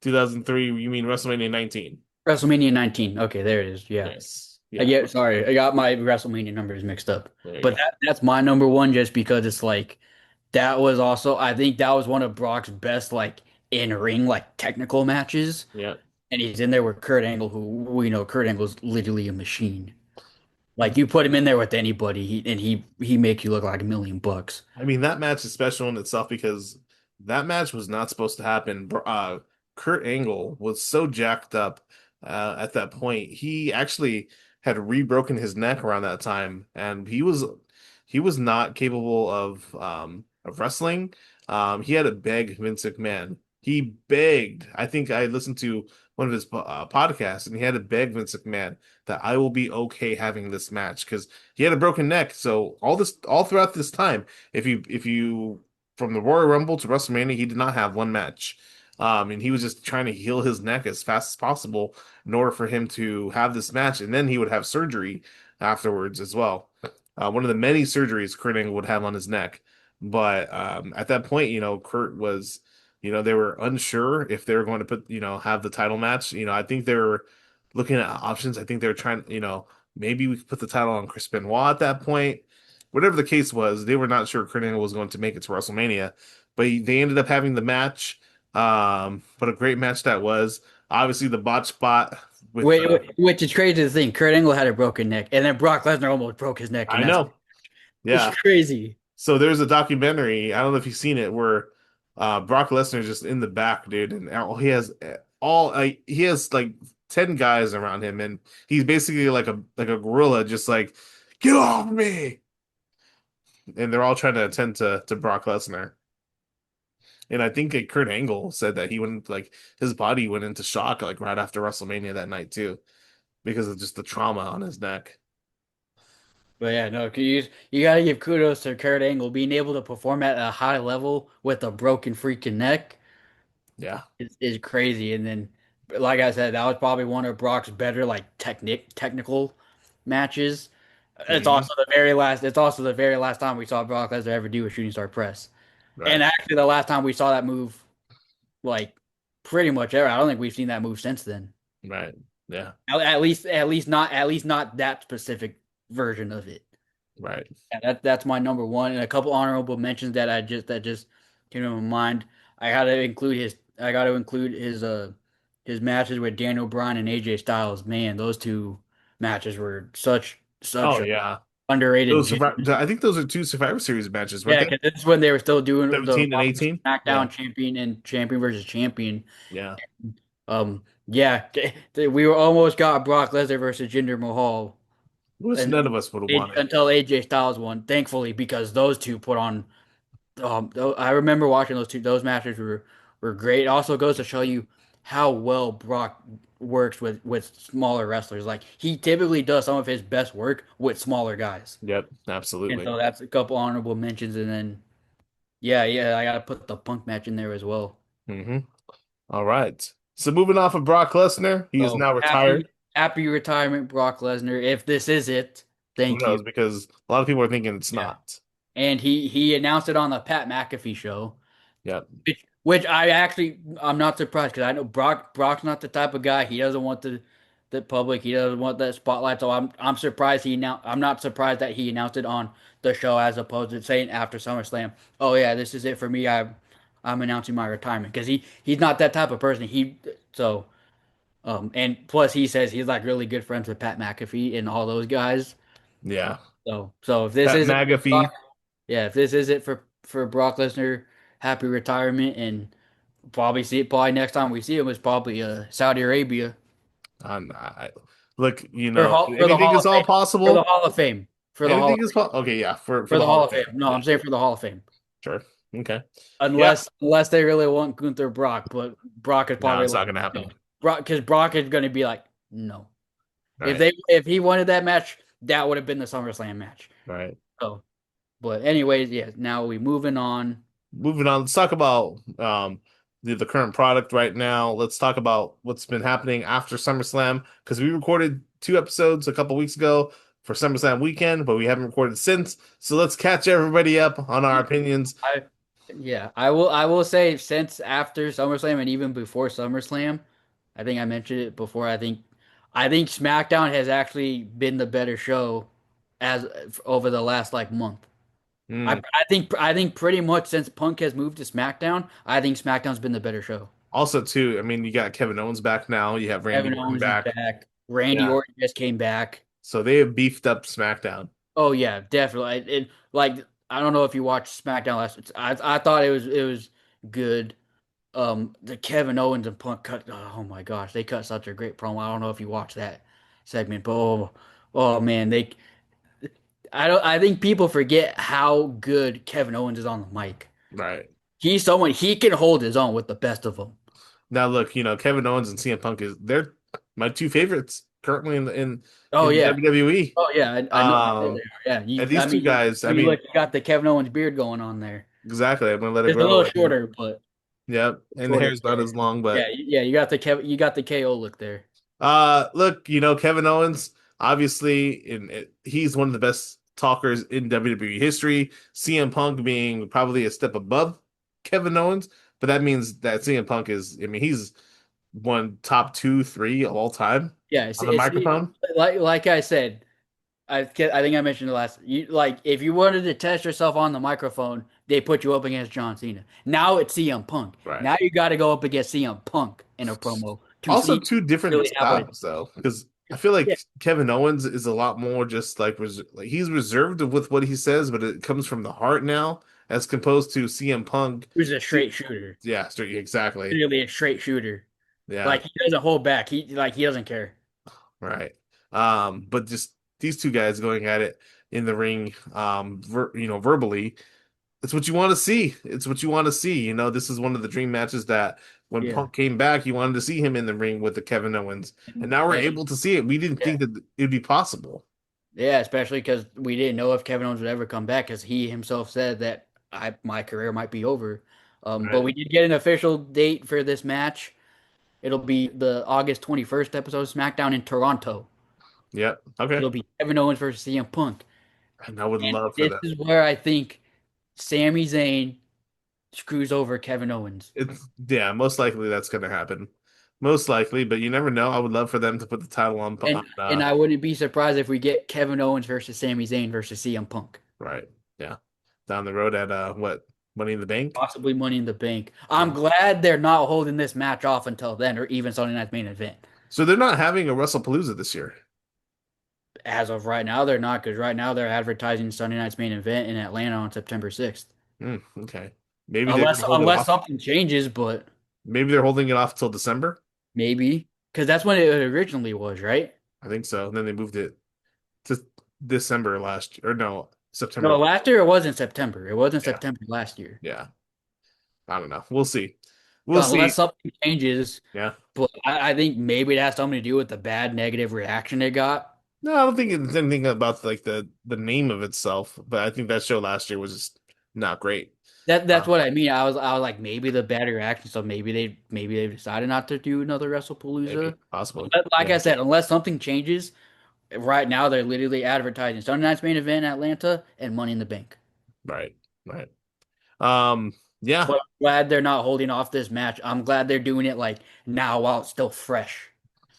2003, you mean WrestleMania 19? WrestleMania 19. Okay, there it is. Yeah. Yes. I Yeah. get sorry, I got my WrestleMania numbers mixed up. There you But go. that's my number one just because it's like that was also I think that was one of Brock's best like in ring like technical matches. Yeah. And he's in there with Kurt Angle, who we know Kurt Angle's literally a machine. Like you put him in there with anybody, he makes you look like $1 million. I mean, that match is special in itself because that match was not supposed to happen. Kurt Angle was so jacked up at that point. He actually had re-broken his neck around that time, and he was not capable of wrestling. He had to beg Vince McMahon. He begged. I think I listened to one of his podcasts, and he had to beg Vince McMahon that I will be okay having this match because he had a broken neck. So all throughout this time, if you from the Royal Rumble to WrestleMania, he did not have one match. And he was just trying to heal his neck as fast as possible in order for him to have this match, and then he would have surgery afterwards as well. One of the many surgeries Kurt Angle would have on his neck. But at that point, Kurt was, they were unsure if they were going to have the title match. I think they were looking at options. I think they were trying, maybe we could put the title on Chris Benoit at that point. Whatever the case was, they were not sure Kurt Angle was going to make it to WrestleMania, but they ended up having the match. But a great match that was. Obviously, the botch spot with Which is crazy to think. Kurt Angle had a broken neck, and then Brock Lesnar almost broke his neck, I and that's know, it's yeah. crazy. So there's a documentary. I don't know if you've seen it where Brock Lesnar is just in the back, dude, and he has like 10 guys around him, and he's basically like a gorilla, just like get off me. and they're all trying to attend to Brock Lesnar. And I think Kurt Angle said that he went like his body went into shock like right after WrestleMania that night too, because of just the trauma on his neck. But yeah, no, you gotta give kudos to Kurt Angle being able to perform at a high level with a broken freaking neck Yeah. is crazy. And then, like I said, that was probably one of Brock's better like technical matches. It's Hmm. also the very last. It's also the very last time we saw Brock Lesnar ever do a shooting star press, and Right. actually the last time we saw that move, like pretty much ever. I don't think we've seen that move since then. Right. Yeah. At least not that specific version of it. Right. Yeah, that's my number one, and a couple honorable mentions that just came to my mind. I gotta include his matches with Daniel Bryan and AJ Styles. Man, those two matches were such Oh a yeah. underrated Those gem. I think those are two Survivor Series matches, weren't Yeah, they? because this is when they were still doing the 17 and 18. Yeah. SmackDown champion and champion versus champion. Yeah. Yeah, we were almost got Brock Lesnar versus Jinder Mahal, Which and none of us would have wanted. until AJ Styles won, thankfully, because those two put on. I remember watching those matches were great. It also goes to show you how well Brock works with smaller wrestlers. Like he typically does some of his best work with smaller guys, Yep, and absolutely. so that's a couple honorable mentions. And then yeah, I gotta put the Punk match in there as well. Hmm. All right. So moving off of Brock Lesnar, he is So now retired. happy retirement, Brock Lesnar. If this is it, Who thank you. knows? Because a lot of people are thinking it's Yeah. not. And he announced it on the Pat McAfee show, Yep. which I'm not surprised because I know Brock's not the type of guy. He doesn't want the public. He doesn't want that spotlight. So I'm surprised I'm not surprised that he announced it on the show as opposed to saying after SummerSlam, oh yeah, this is it for me. I'm announcing my retirement because he's not that type of person. And plus he says he's like really good friends with Pat McAfee and all those guys. Yeah. So if this Pat isn't for Brock, McAfee. yeah, if this is it for Brock Lesnar, happy retirement, and probably next time we see him is probably Saudi Arabia I, look, for the anything Hall is of all Fame for the possible. Hall of Fame for the Hall of Anything is Fame possible. Okay, yeah, for for the the Hall Hall of of Fame. Fame. No, Yeah, I'm saying for the Hall of Fame. sure. Okay. Yeah. Unless they really want Gunther Brock, but Brock is No, probably it's like not gonna no. happen. Brock is going to be like no. Right. If he wanted that match, that would have been the SummerSlam match. Right. So, but anyways, yeah. Now we moving on. Moving on, let's talk about the current product right now. Let's talk about what's been happening after SummerSlam because we recorded 2 episodes a couple weeks ago for SummerSlam weekend, but we haven't recorded since. So let's catch everybody up on our opinions. I Yeah, I will say since after SummerSlam and even before SummerSlam, I think I mentioned it before. I think SmackDown has actually been the better show as over the last like month. Hmm. I think pretty much since Punk has moved to SmackDown, I think SmackDown's been the better show. Also, too, I mean, you got Kevin Owens back now. You have Randy Kevin Orton Owens is back. back. Randy Yeah. Orton just came back. So they have beefed up SmackDown. Oh yeah, definitely. Like I don't know if you watched SmackDown last. I thought it was good. The Kevin Owens and Punk cut. Oh my gosh, they cut such a great promo. I don't know if you watched that segment, but oh man, I think people forget how good Kevin Owens is on the mic. Right. He's someone he can hold his own with the best of them. Now, look, Kevin Owens and CM Punk they're my two favorites currently Oh in yeah, WWE. oh yeah, I know. Yeah, And these two guys, I mean, look, you got the Kevin Owens beard going on there. exactly. I'm gonna let it It's a grow. little shorter, but Yep, and the shorter. hair's not as long, but Yeah, you got the KO look there. look, Kevin Owens, obviously, he's one of the best talkers in WWE history. CM Punk being probably a step above Kevin Owens, but that means that CM Punk I mean, he's one top two, three of all time Yeah, on the microphone. like I said. I think I mentioned the last. If you wanted to test yourself on the microphone, they put you up against John Cena. Now it's CM Punk. Right. Now you got to go up against CM Punk in a promo to Also, see two different really how it. styles, though, because I feel like Yeah, Kevin Owens is a lot more just like he's reserved with what he says, but it comes from the heart now, as opposed to CM Punk. he was a straight shooter. Yeah, straight, exactly. Really a straight shooter. Yeah, Like he doesn't hold back. He doesn't care. right. But just these two guys going at it. in the ring, verbally. It's what you want to see. It's what you want to see. This is one of the dream matches that when Yeah. Punk came back, you wanted to see him in the ring with the Kevin Owens, and now we're And able to see it. We didn't yeah, think that it'd be possible. yeah, especially because we didn't know if Kevin Owens would ever come back, because he himself said that my career might be over. But Right? we did get an official date for this match. It'll be the August 21st episode of SmackDown in Toronto. Yep. Okay. It'll be Kevin Owens versus CM Punk. And I would And love for this that. is where I think Sami Zayn screws over Kevin Owens. It's yeah, most likely that's going to happen. Most likely, but you never know. I would love for them to put the title on. And I wouldn't be surprised if we get Kevin Owens versus Sami Zayn versus CM Punk. Right. Yeah. Down the road at what? Money in the Bank? Possibly Money in the Bank. Yeah. I'm glad they're not holding this match off until then, or even Sunday Night's main event. So they're not having a WrestlePalooza this year. As of right now, they're not, because right now they're advertising Sunday Night's main event in Atlanta on September 6th. Okay. Maybe they're Unless gonna hold it unless off. something changes, but Maybe they're holding it off till December. maybe, because that's when it originally was, right? I think so. And then they moved it to December last year, or no, No, September. last year it was in September. It was in Yeah. September last year. Yeah. I don't know. We'll see. We'll see. Unless something changes, Yeah. but I think maybe it has something to do with the bad negative reaction it got. No, I don't think it's anything about like the name of itself, but I think that show last year was just not great. That's Uh, what I mean. I was like maybe the bad reaction, so maybe they decided not to do another WrestlePalooza. maybe, possibly. But like Yeah. I said, unless something changes, right now they're literally advertising Sunday Night's main event in Atlanta and Money in the Bank. Right. Right. Um, yeah. But I'm glad they're not holding off this match. I'm glad they're doing it like now while it's still fresh.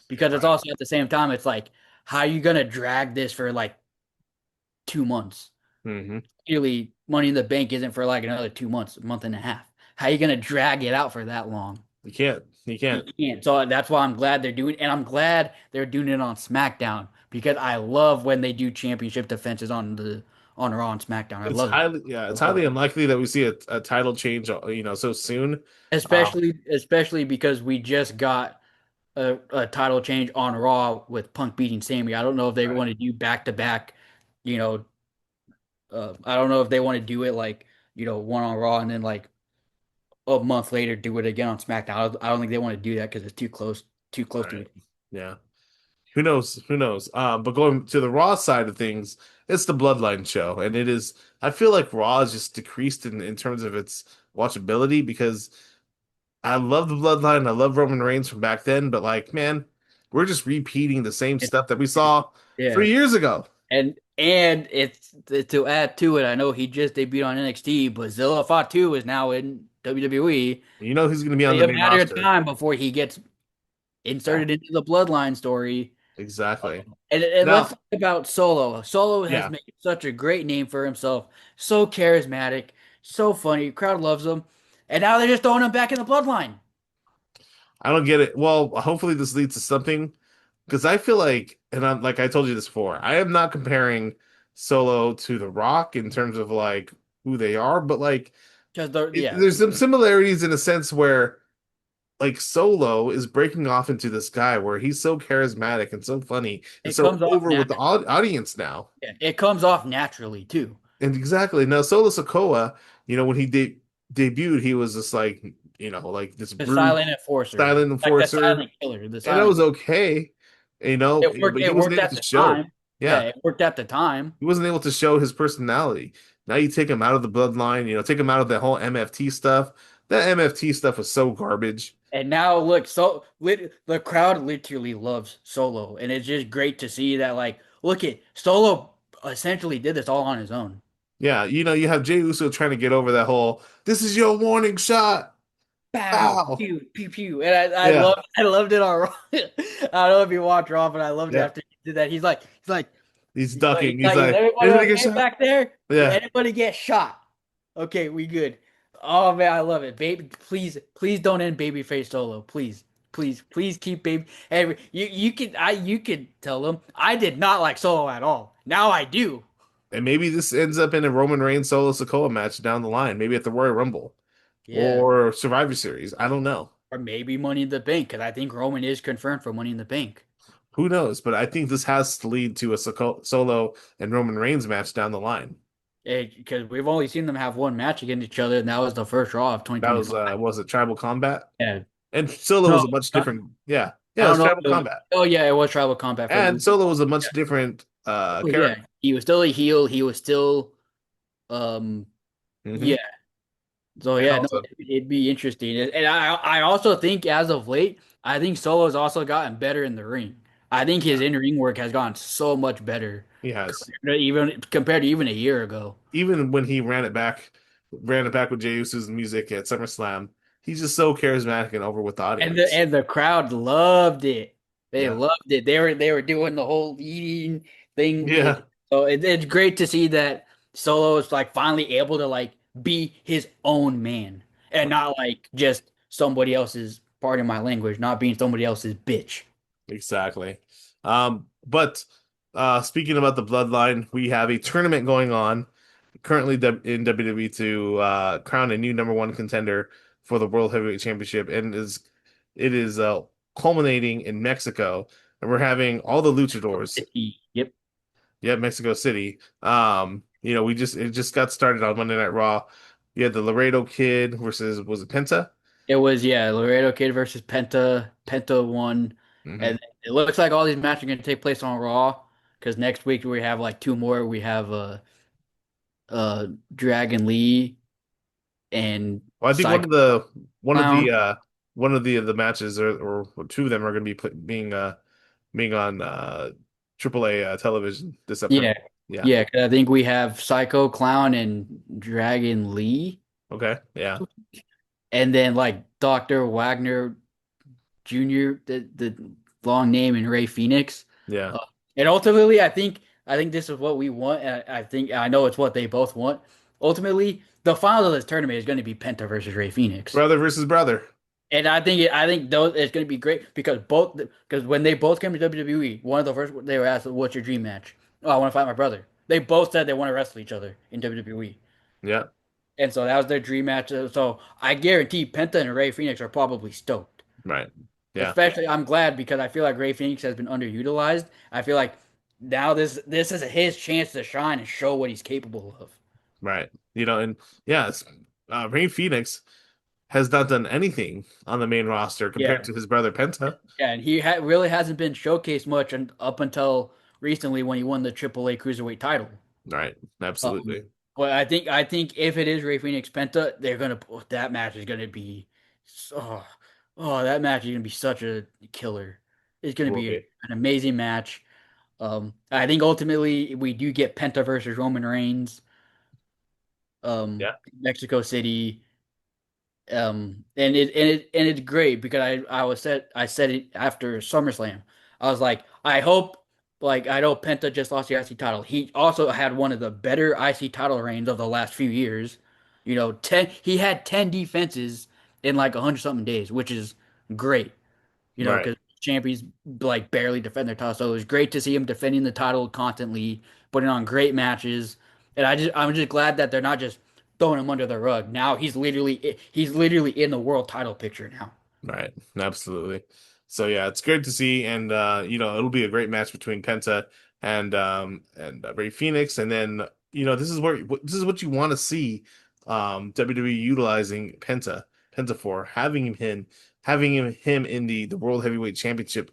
Because it's Right. also at the same time, it's like, how are you gonna drag this for like 2 months? Hmm. Clearly, Money in the Bank isn't for like another 2 months, a month and a half. How are you gonna drag it out for that long? You can't. You You can't. can't. So that's why I'm glad they're doing, and I'm glad they're doing it on SmackDown, because I love when they do championship defenses on Raw and SmackDown. I It's love it. highly, yeah, I it's love highly it. unlikely that we see a title change, so soon. Um, Especially because we just got a title change on Raw with Punk beating Sammy. I don't know if they right. want to do back to back, you know, I don't know if they want to do it like, one on Raw and then like a month later do it again on SmackDown. I don't think they want to do that because it's too close to Right. it. Yeah. Who knows? Who knows? But going to the Raw side of things, it's the Bloodline show, and it is. I feel like Raw is just decreased in terms of its watchability because I love the Bloodline. I love Roman Reigns from back then, but like, man, we're just repeating the same And- stuff that we saw Yeah. 3 years ago. And it's to add to it, I know he just debuted on NXT, but Zilla Fatu is now in WWE. You know who's going to be on It's the a main matter of roster? time before he gets Yeah, inserted into the Bloodline story. exactly. And let's Now, talk about Solo. Solo has yeah, made such a great name for himself. So charismatic, so funny. Crowd loves him. And now they're just throwing him back in the Bloodline. I don't get it. Well, hopefully this leads to something because I feel like, and I'm like I told you this before, I am not comparing Solo to The Rock in terms of like who they are, but like Just yeah, there's some similarities in a sense where like Solo is breaking off into this guy where he's so charismatic and so funny and it so comes off over with the natural. audience now. It comes off naturally too. And exactly now, Solo Sokoa, when he debuted, he was just like like this The brute, silent enforcer, silent like the enforcer, silent killer, the and that was silent. okay, It worked. but he It wasn't worked able at to the show. time. Yeah, Yeah, it worked at the time. he wasn't able to show his personality. Now you take him out of the bloodline, take him out of the whole MFT stuff. That MFT stuff was so garbage. And now look, the crowd literally loves Solo, and it's just great to see that. Like, look at Solo essentially did this all on his own. Yeah, you have Jey Uso trying to get over that whole "this is your warning shot." Bow, Ow. pew, pew, pew, and Yeah, I loved it on Raw. I don't know if you watch Raw, but I loved it yeah. after he did that. He's He's ducking. He's like, is like, everybody "Anybody get okay shot?" back there? Did Yeah. anybody get shot? Okay, we good. Oh man, I love it. Baby, please don't end babyface Solo. Please keep baby. Hey, you could tell them I did not like Solo at all. Now I do. And maybe this ends up in a Roman Reigns Solo Sikoa match down the line, maybe at the Royal Rumble Yeah, or Survivor Series. I don't know. or maybe Money in the Bank, because I think Roman is confirmed for Money in the Bank. Who knows? But I think this has to lead to a Solo and Roman Reigns match down the line. Because we've only seen them have one match against each other, and that was the first Raw of That 2025. was it Tribal Combat? Yeah. And Solo No, was a much different. Yeah, I it don't was know. Tribal Combat. Oh yeah, it was Tribal Combat for And Solo was a much different oh, yeah. character. He was still a heel. He was still um Hmm. yeah. So And yeah, no, also, it'd be interesting. And I also think as of late, I think Solo's also gotten better in the ring. I think his in-ring work has gotten so much better he has. even compared to even a year ago. Even when he ran it back with Jey Uso's music at SummerSlam, he's just so charismatic and over with the And the audience. and the crowd loved it. They Yeah. loved it. They were doing the whole eating thing. Yeah. So it's great to see that Solo is like finally able to like be his own man and not like just somebody else's, pardon my language, not being somebody else's bitch. Exactly. But speaking about the bloodline, we have a tournament going on currently in WWE to crown a new number one contender for the World Heavyweight Championship, and it is culminating in Mexico, and we're having all the luchadors. Yep. Yeah, Mexico City. It just got started on Monday Night Raw. You had the Laredo Kid versus was it Penta? It was Laredo Kid versus Penta. Penta won, Hmm. and it looks like all these matches are going to take place on Raw because next week we have like two more. We have Dragon Lee and Well, I think Psycho Clown. one of the matches or two of them are going to be being on AAA television this upcoming. Yeah, Yeah. yeah. 'Cause I think we have Psycho Clown and Dragon Lee, Okay. Yeah. and then like Dr. Wagner Jr. The long name and Ray Phoenix. Yeah. Uh, and ultimately, I think this is what we want. And I think I know it's what they both want. Ultimately, the final of this tournament is going to be Penta versus Ray Phoenix. Brother versus brother. And I think those it's going to be great because when they both came to WWE, one of the first they were asked, "What's your dream match?" Oh, I want to fight my brother. They both said they want to wrestle each other in WWE, Yeah. and so that was their dream match. So I guarantee Penta and Ray Phoenix are probably stoked. Right. Yeah. Especially, I'm glad because I feel like Ray Phoenix has been underutilized. I feel like now this is his chance to shine and show what he's capable of. Right. And yes, Rey Phoenix has not done anything on the main roster compared Yeah, to his brother Penta. yeah, and he really hasn't been showcased much up until recently when he won the AAA Cruiserweight title. Right. Um, Absolutely. but I think if it is Ray Phoenix Penta, that match is gonna be so that match is gonna be such a killer. It's gonna Will be be. an amazing match. I think ultimately we do get Penta versus Roman Reigns, Yeah. Mexico City. And it's great because I said it after SummerSlam. I was like, I know Penta just lost the IC title. He also had one of the better IC title reigns of the last few years. He had 10 defenses in like 100 something days, which is great. Right. Because champions like barely defend their title. So it was great to see him defending the title constantly, putting on great matches. And I'm just glad that they're not just throwing him under the rug. Now he's literally in the world title picture now. Right. Absolutely. So yeah, it's great to see, and it'll be a great match between Penta and Rey Phoenix, and then this is what you want to see WWE utilizing Penta for having him in the World Heavyweight Championship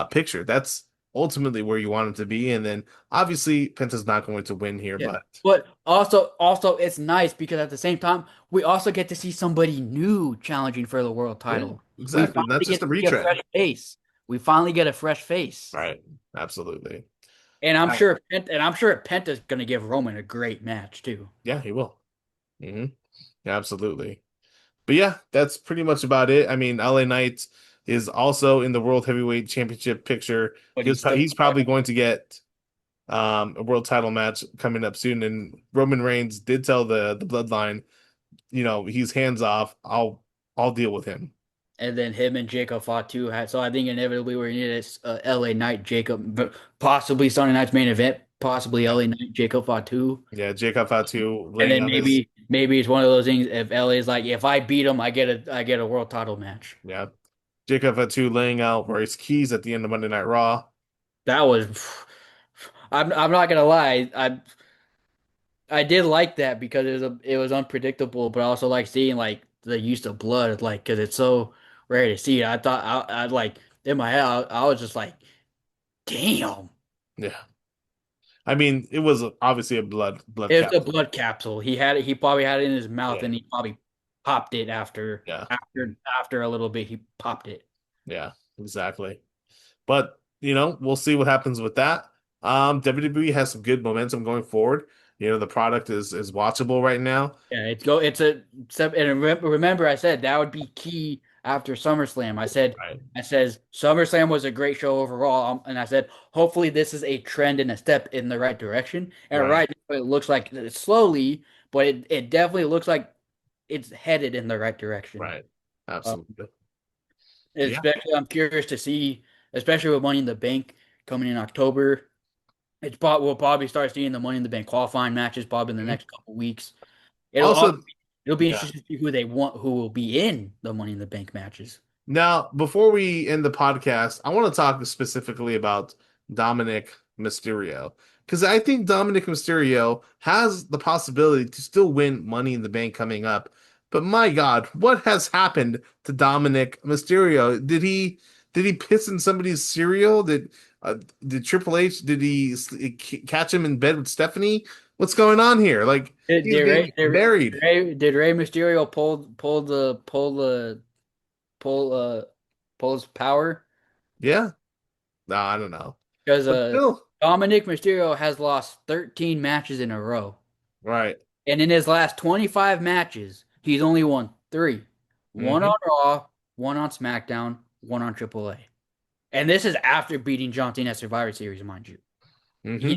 picture. That's ultimately where you want him to be, and then obviously Penta's not going to win here, Yeah. but But also it's nice because at the same time we also get to see somebody new challenging for the world yeah, title. We exactly. Not finally just get a to see a retread. fresh face. We finally get a fresh face. Right. Absolutely. And I'm Uh, sure Penta's gonna give Roman a great match too. yeah, he will. Hmm. Absolutely. But yeah, that's pretty much about it. I mean, LA Knight is also in the World Heavyweight Championship picture. But he's still He's probably going to get a world title match coming up soon. And Roman Reigns did tell the Bloodline, he's hands off. I'll deal with him. and then him and Jacob fought too. So I think inevitably we're gonna need a LA Knight Jacob, but possibly Sunday night's main event, possibly Yeah, LA Knight Jacob fought too. yeah. Jacob Fatu And laying then out his maybe it's one of those things if LA is like if I beat him I get a world title match. yeah. Jacob Fatu laying out Royce Keys at the end of Monday Night Raw. That was. I'm not gonna lie. I did like that because it was unpredictable, but I also like seeing like the use of blood, like because it's so rare to see. I thought I like in my head I was just like, damn, Yeah. I mean, it was obviously a blood it's a capsule. blood capsule. He had it. He probably had it in his mouth, Yeah. and he probably popped it Yeah. after a little bit. He popped it. Yeah. Exactly. But we'll see what happens with that. WWE has some good momentum going forward. The product is watchable right now. Yeah, it's a and remember I said that would be key after SummerSlam. Right. I says SummerSlam was a great show overall, and I said hopefully this is a trend and a step in the right direction. And Right. right now it looks like it's slowly, but it definitely looks like it's headed in the right direction. Right. Uh, Absolutely. Yeah. Especially I'm curious to see, especially with Money in the Bank coming in October. We'll probably start seeing the Money in the Bank qualifying matches probably in the Mhm. next couple weeks. Also, It'll be yeah. interesting to see who they want, who will be in the Money in the Bank matches. Now, before we end the podcast, I want to talk specifically about Dominic Mysterio because I think Dominic Mysterio has the possibility to still win Money in the Bank coming up. But my God, what has happened to Dominic Mysterio? Did he piss in somebody's cereal? Did Triple H catch him in bed with Stephanie? What's going on here? Like Did, he's did being Ray buried. did Rey Mysterio pull pull his power? Yeah, no, I don't know, Because but still, Dominic Mysterio has lost 13 matches in a row. right. And in his last 25 matches, he's only won three. One Hmm. on Raw, one on SmackDown, one on AAA. And this is after beating John Cena at Survivor Series, mind you. Hmm.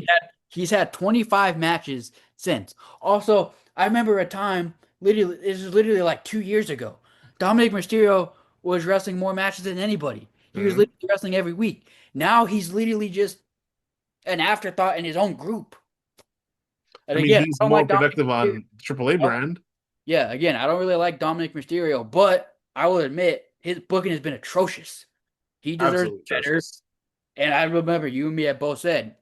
He's had 25 matches since. Also, I remember a time, literally, this is literally like 2 years ago. Dominic Mysterio was wrestling more matches than anybody. He was Hmm. literally wrestling every week. Now he's literally just an afterthought in his own group. I And mean, again, he's I don't more like Dominic productive Mysterio. on AAA Oh, brand. yeah, again, I don't really like Dominic Mysterio, but I will admit his booking has been atrocious. He deserves Absolutely better. atrocious. And I remember you and me had both said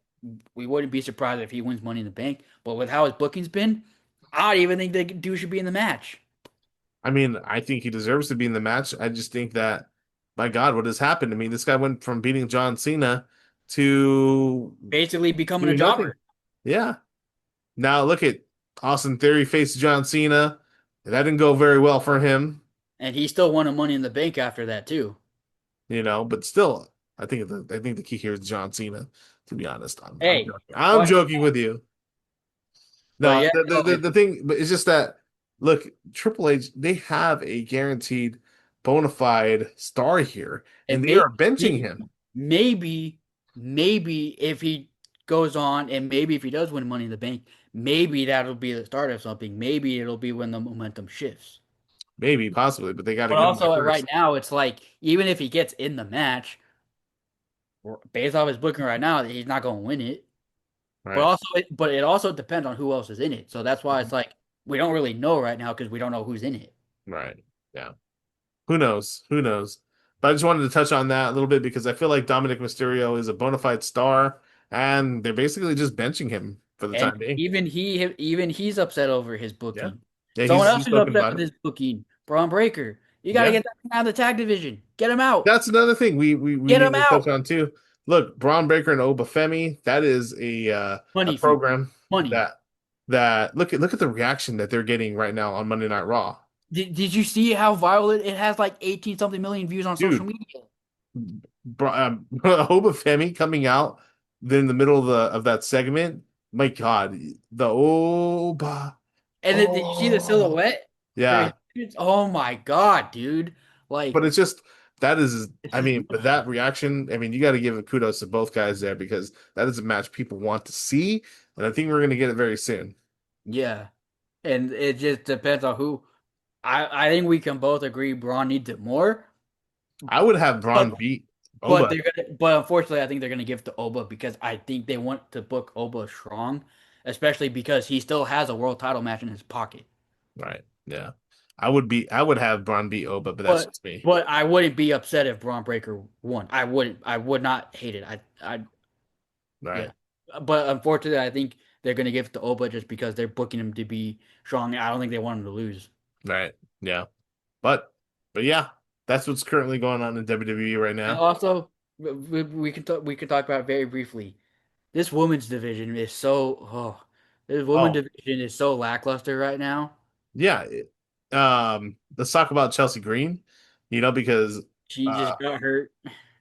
we wouldn't be surprised if he wins Money in the Bank. But with how his booking's been, I don't even think the dude should be in the match. I mean, I think he deserves to be in the match. I just think that, my God, what has happened? I mean, this guy went from beating John Cena to Basically becoming a doing nothing. jobber. Yeah. Now look at Austin Theory faced John Cena. That didn't go very well for him, And he still won a Money in the Bank after that too. but still, I think the key here is John Cena. To be honest, I'm Hey, joking. I'm but joking with you. but No, yeah, no, the thing, but it's just that look, Triple H, they have a guaranteed bona fide star here, and and they are benching him. maybe maybe if he goes on and maybe if he does win Money in the Bank, maybe that'll be the start of something. Maybe it'll be when the momentum shifts. Maybe, possibly, but they got to But get him there also right first. now, it's like even if he gets in the match, based off his booking right now, he's not going to win it. Right. But it also depends on who else is in it. So that's why it's Mhm. like we don't really know right now because we don't know who's in it. Right. Yeah. Who knows? Who knows? But I just wanted to touch on that a little bit because I feel like Dominic Mysterio is a bona fide star, and they're basically just benching him for the And time being. even he's upset over his Yeah. booking. Yeah, Someone else he's is spoken upset about with it. his booking. Braun Breaker. You got to Yeah. get that out of the tag division. Get him out. That's another thing we Get need him to touch out. on too. Look, Braun Breaker and Obafemi, that is a Money for program money. that look at the reaction that they're getting right now on Monday Night Raw. Did you see how viral it has like 18 something million views on social Dude, media? Obafemi coming out in the middle of that segment. My God, the Oba. And then did you see the Oh, silhouette? For yeah. oh my God, dude. Like But it's just that is, I mean, but that reaction, I mean, you got to give kudos to both guys there because that is a match people want to see, and I think we're going to get it very soon. yeah. And it just depends on who. I think we can both agree Braun needs it more. I would have But Braun beat Oba. but unfortunately I think they're gonna give it to Oba because I think they want to book Oba strong, especially because he still has a world title match in his pocket. Right. Yeah. I would have Braun beat Oba, but that's But just me. but I wouldn't be upset if Braun Breaker won. I would not hate it. I Right. Yeah. But unfortunately, I think they're going to give it to Oba just because they're booking him to be strong. I don't think they want him to lose. Right. Yeah. But yeah, that's what's currently going on in WWE right And now. also, we can talk about it very briefly. This women's division is this women's Oh, division is so lackluster right now. yeah. Let's talk about Chelsea Green, because She uh just got hurt.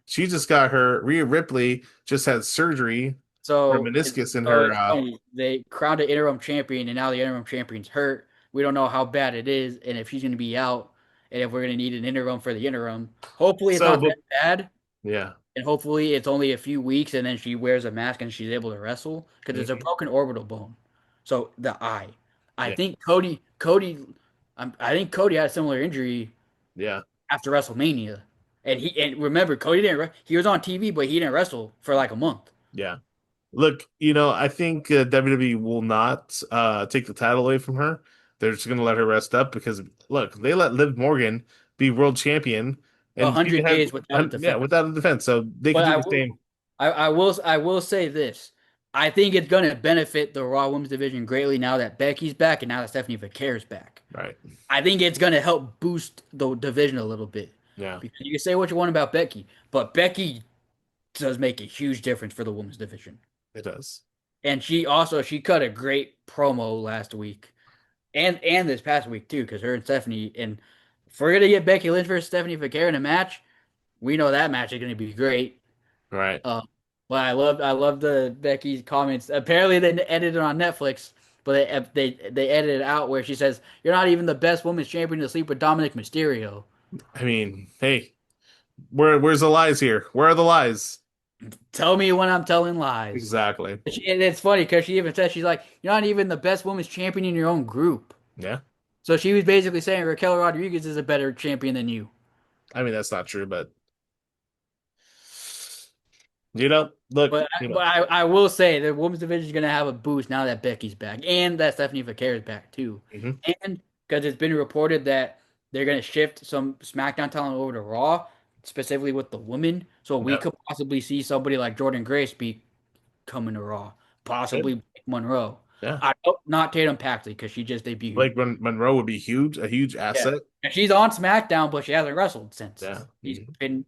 she just got her Rhea Ripley just had surgery for a meniscus in her It's funny. They crowned an interim champion, and now the interim champion's hurt. We don't know how bad it is, and if she's going to be out, and if we're going to need an interim for the interim. Hopefully, it's so not but that bad, yeah. and hopefully, it's only a few weeks, and then she wears a mask and she's able to wrestle because it's a Mhm. broken orbital bone. So the eye. I Yeah. think I think Cody had a similar injury Yeah. after WrestleMania, and remember Cody he was on TV, but he didn't wrestle for like a month. Yeah. Look, I think WWE will not take the title away from her. They're just going to let her rest up because, look, they let Liv Morgan be world champion, A and she hundred had, days without a yeah, defense. without a defense. So they could But do the same. I will say this. I think it's going to benefit the Raw Women's division greatly now that Becky's back and now that Stephanie Vaquer's back. Right. I think it's going to help boost the division a little bit. Yeah, Because you can say what you want about Becky, but Becky does make a huge difference for the women's division. it does. And she cut a great promo last week and this past week too, because her and Stephanie, and if we're gonna get Becky Lynch versus Stephanie Vaquer in a match, we know that match is gonna be great. Right. Uh, but I love the Becky's comments. Apparently they edited it on Netflix, but they edited it out where she says, "You're not even the best women's champion to sleep with Dominic Mysterio." I mean, hey, where's the lies here? Where are the lies? Tell me when I'm telling lies. Exactly. And it's funny because she even says she's like, "You're not even the best women's champion in your own group." Yeah. So she was basically saying Raquel Rodriguez is a better champion than you. I mean, that's not true, but look, I will say the women's division is going to have a boost now that Becky's back and that Stephanie Vaquer is back too. mhm. And because it's been reported that they're going to shift some SmackDown talent over to Raw, specifically with the women. So we Yep. could possibly see somebody like Jordan Grace be coming to Raw, possibly Good. Blake Monroe. Yeah. I hope not Tatum Paxley because she just debuted. Blake Monroe would be huge, a huge Yeah, asset. and she's on SmackDown, but she hasn't wrestled since. Yeah. Mhm.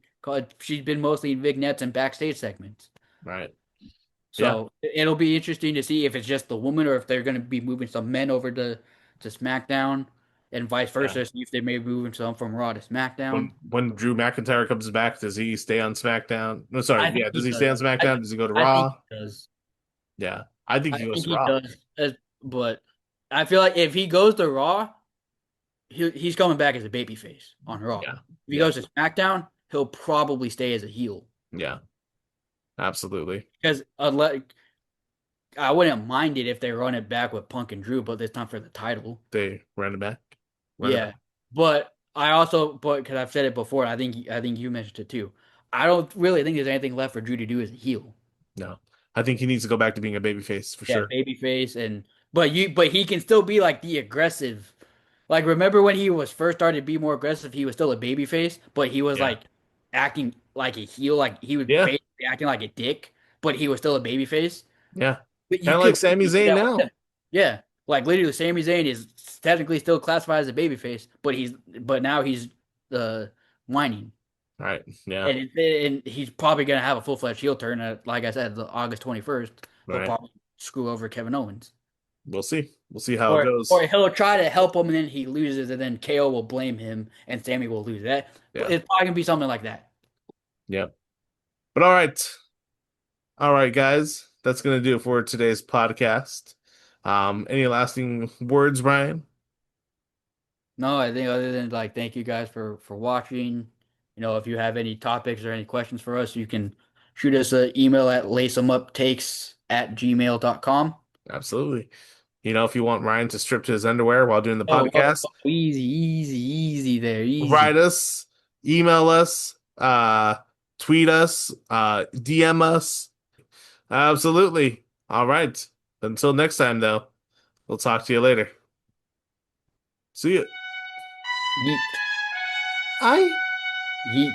She's been mostly in vignettes and backstage segments. Right. Yeah. So it'll be interesting to see if it's just the woman or if they're going to be moving some men over to SmackDown and vice Yeah. versa. See if they may be moving some from Raw to SmackDown. When Drew McIntyre comes back, does he stay on SmackDown? No, sorry. I think Yeah. he Does he does. stay on SmackDown? Does he go to I think Raw? he does. Yeah. I think I he goes think to he Raw. does. But I feel like if he goes to Raw, he's coming back as a babyface on Raw. Yeah. If he Yeah. goes to SmackDown, he'll probably stay as a heel. Yeah. Absolutely. Because unless I wouldn't mind it if they run it back with Punk and Drew, but it's not for the title. They run it back. Yeah, but because I've said it before, I think you mentioned it too. I don't really think there's anything left for Drew to do as a heel. No. I think he needs to go back to being a babyface for Yeah, sure. babyface but he can still be like the aggressive. Like remember when he was first started to be more aggressive, he was still a babyface, but he was Yeah. like acting like a heel, like he was Yeah. basically acting like a dick, but he was still a babyface. Yeah. But Kind you of like could Sami really do Zayn that with now. him. Yeah, like literally, Sami Zayn is technically still classified as a babyface, but now he's whining, All right. Yeah. and he's probably gonna have a full fledged heel turn. Like I said, the August 21st, he'll Right. probably screw over Kevin Owens, We'll see. We'll see how it or goes. he'll try to help him, and then he loses, and then KO will blame him, and Sammy will lose that. Yeah. It's probably gonna be something like that. Yeah. But all right. All right, guys. That's going to do it for today's podcast. Any lasting words, Brian? No, I think other than like thank you guys for watching. If you have any topics or any questions for us, you can shoot us an email at laceemuptakes@gmail.com. Absolutely. If you want Ryan to strip to his underwear while doing the Oh, podcast, easy there, easy. write us, email us, tweet us, DM us. Absolutely. All right. Until next time, though, we'll talk to you later. See you. Yeet, Bye. yeet.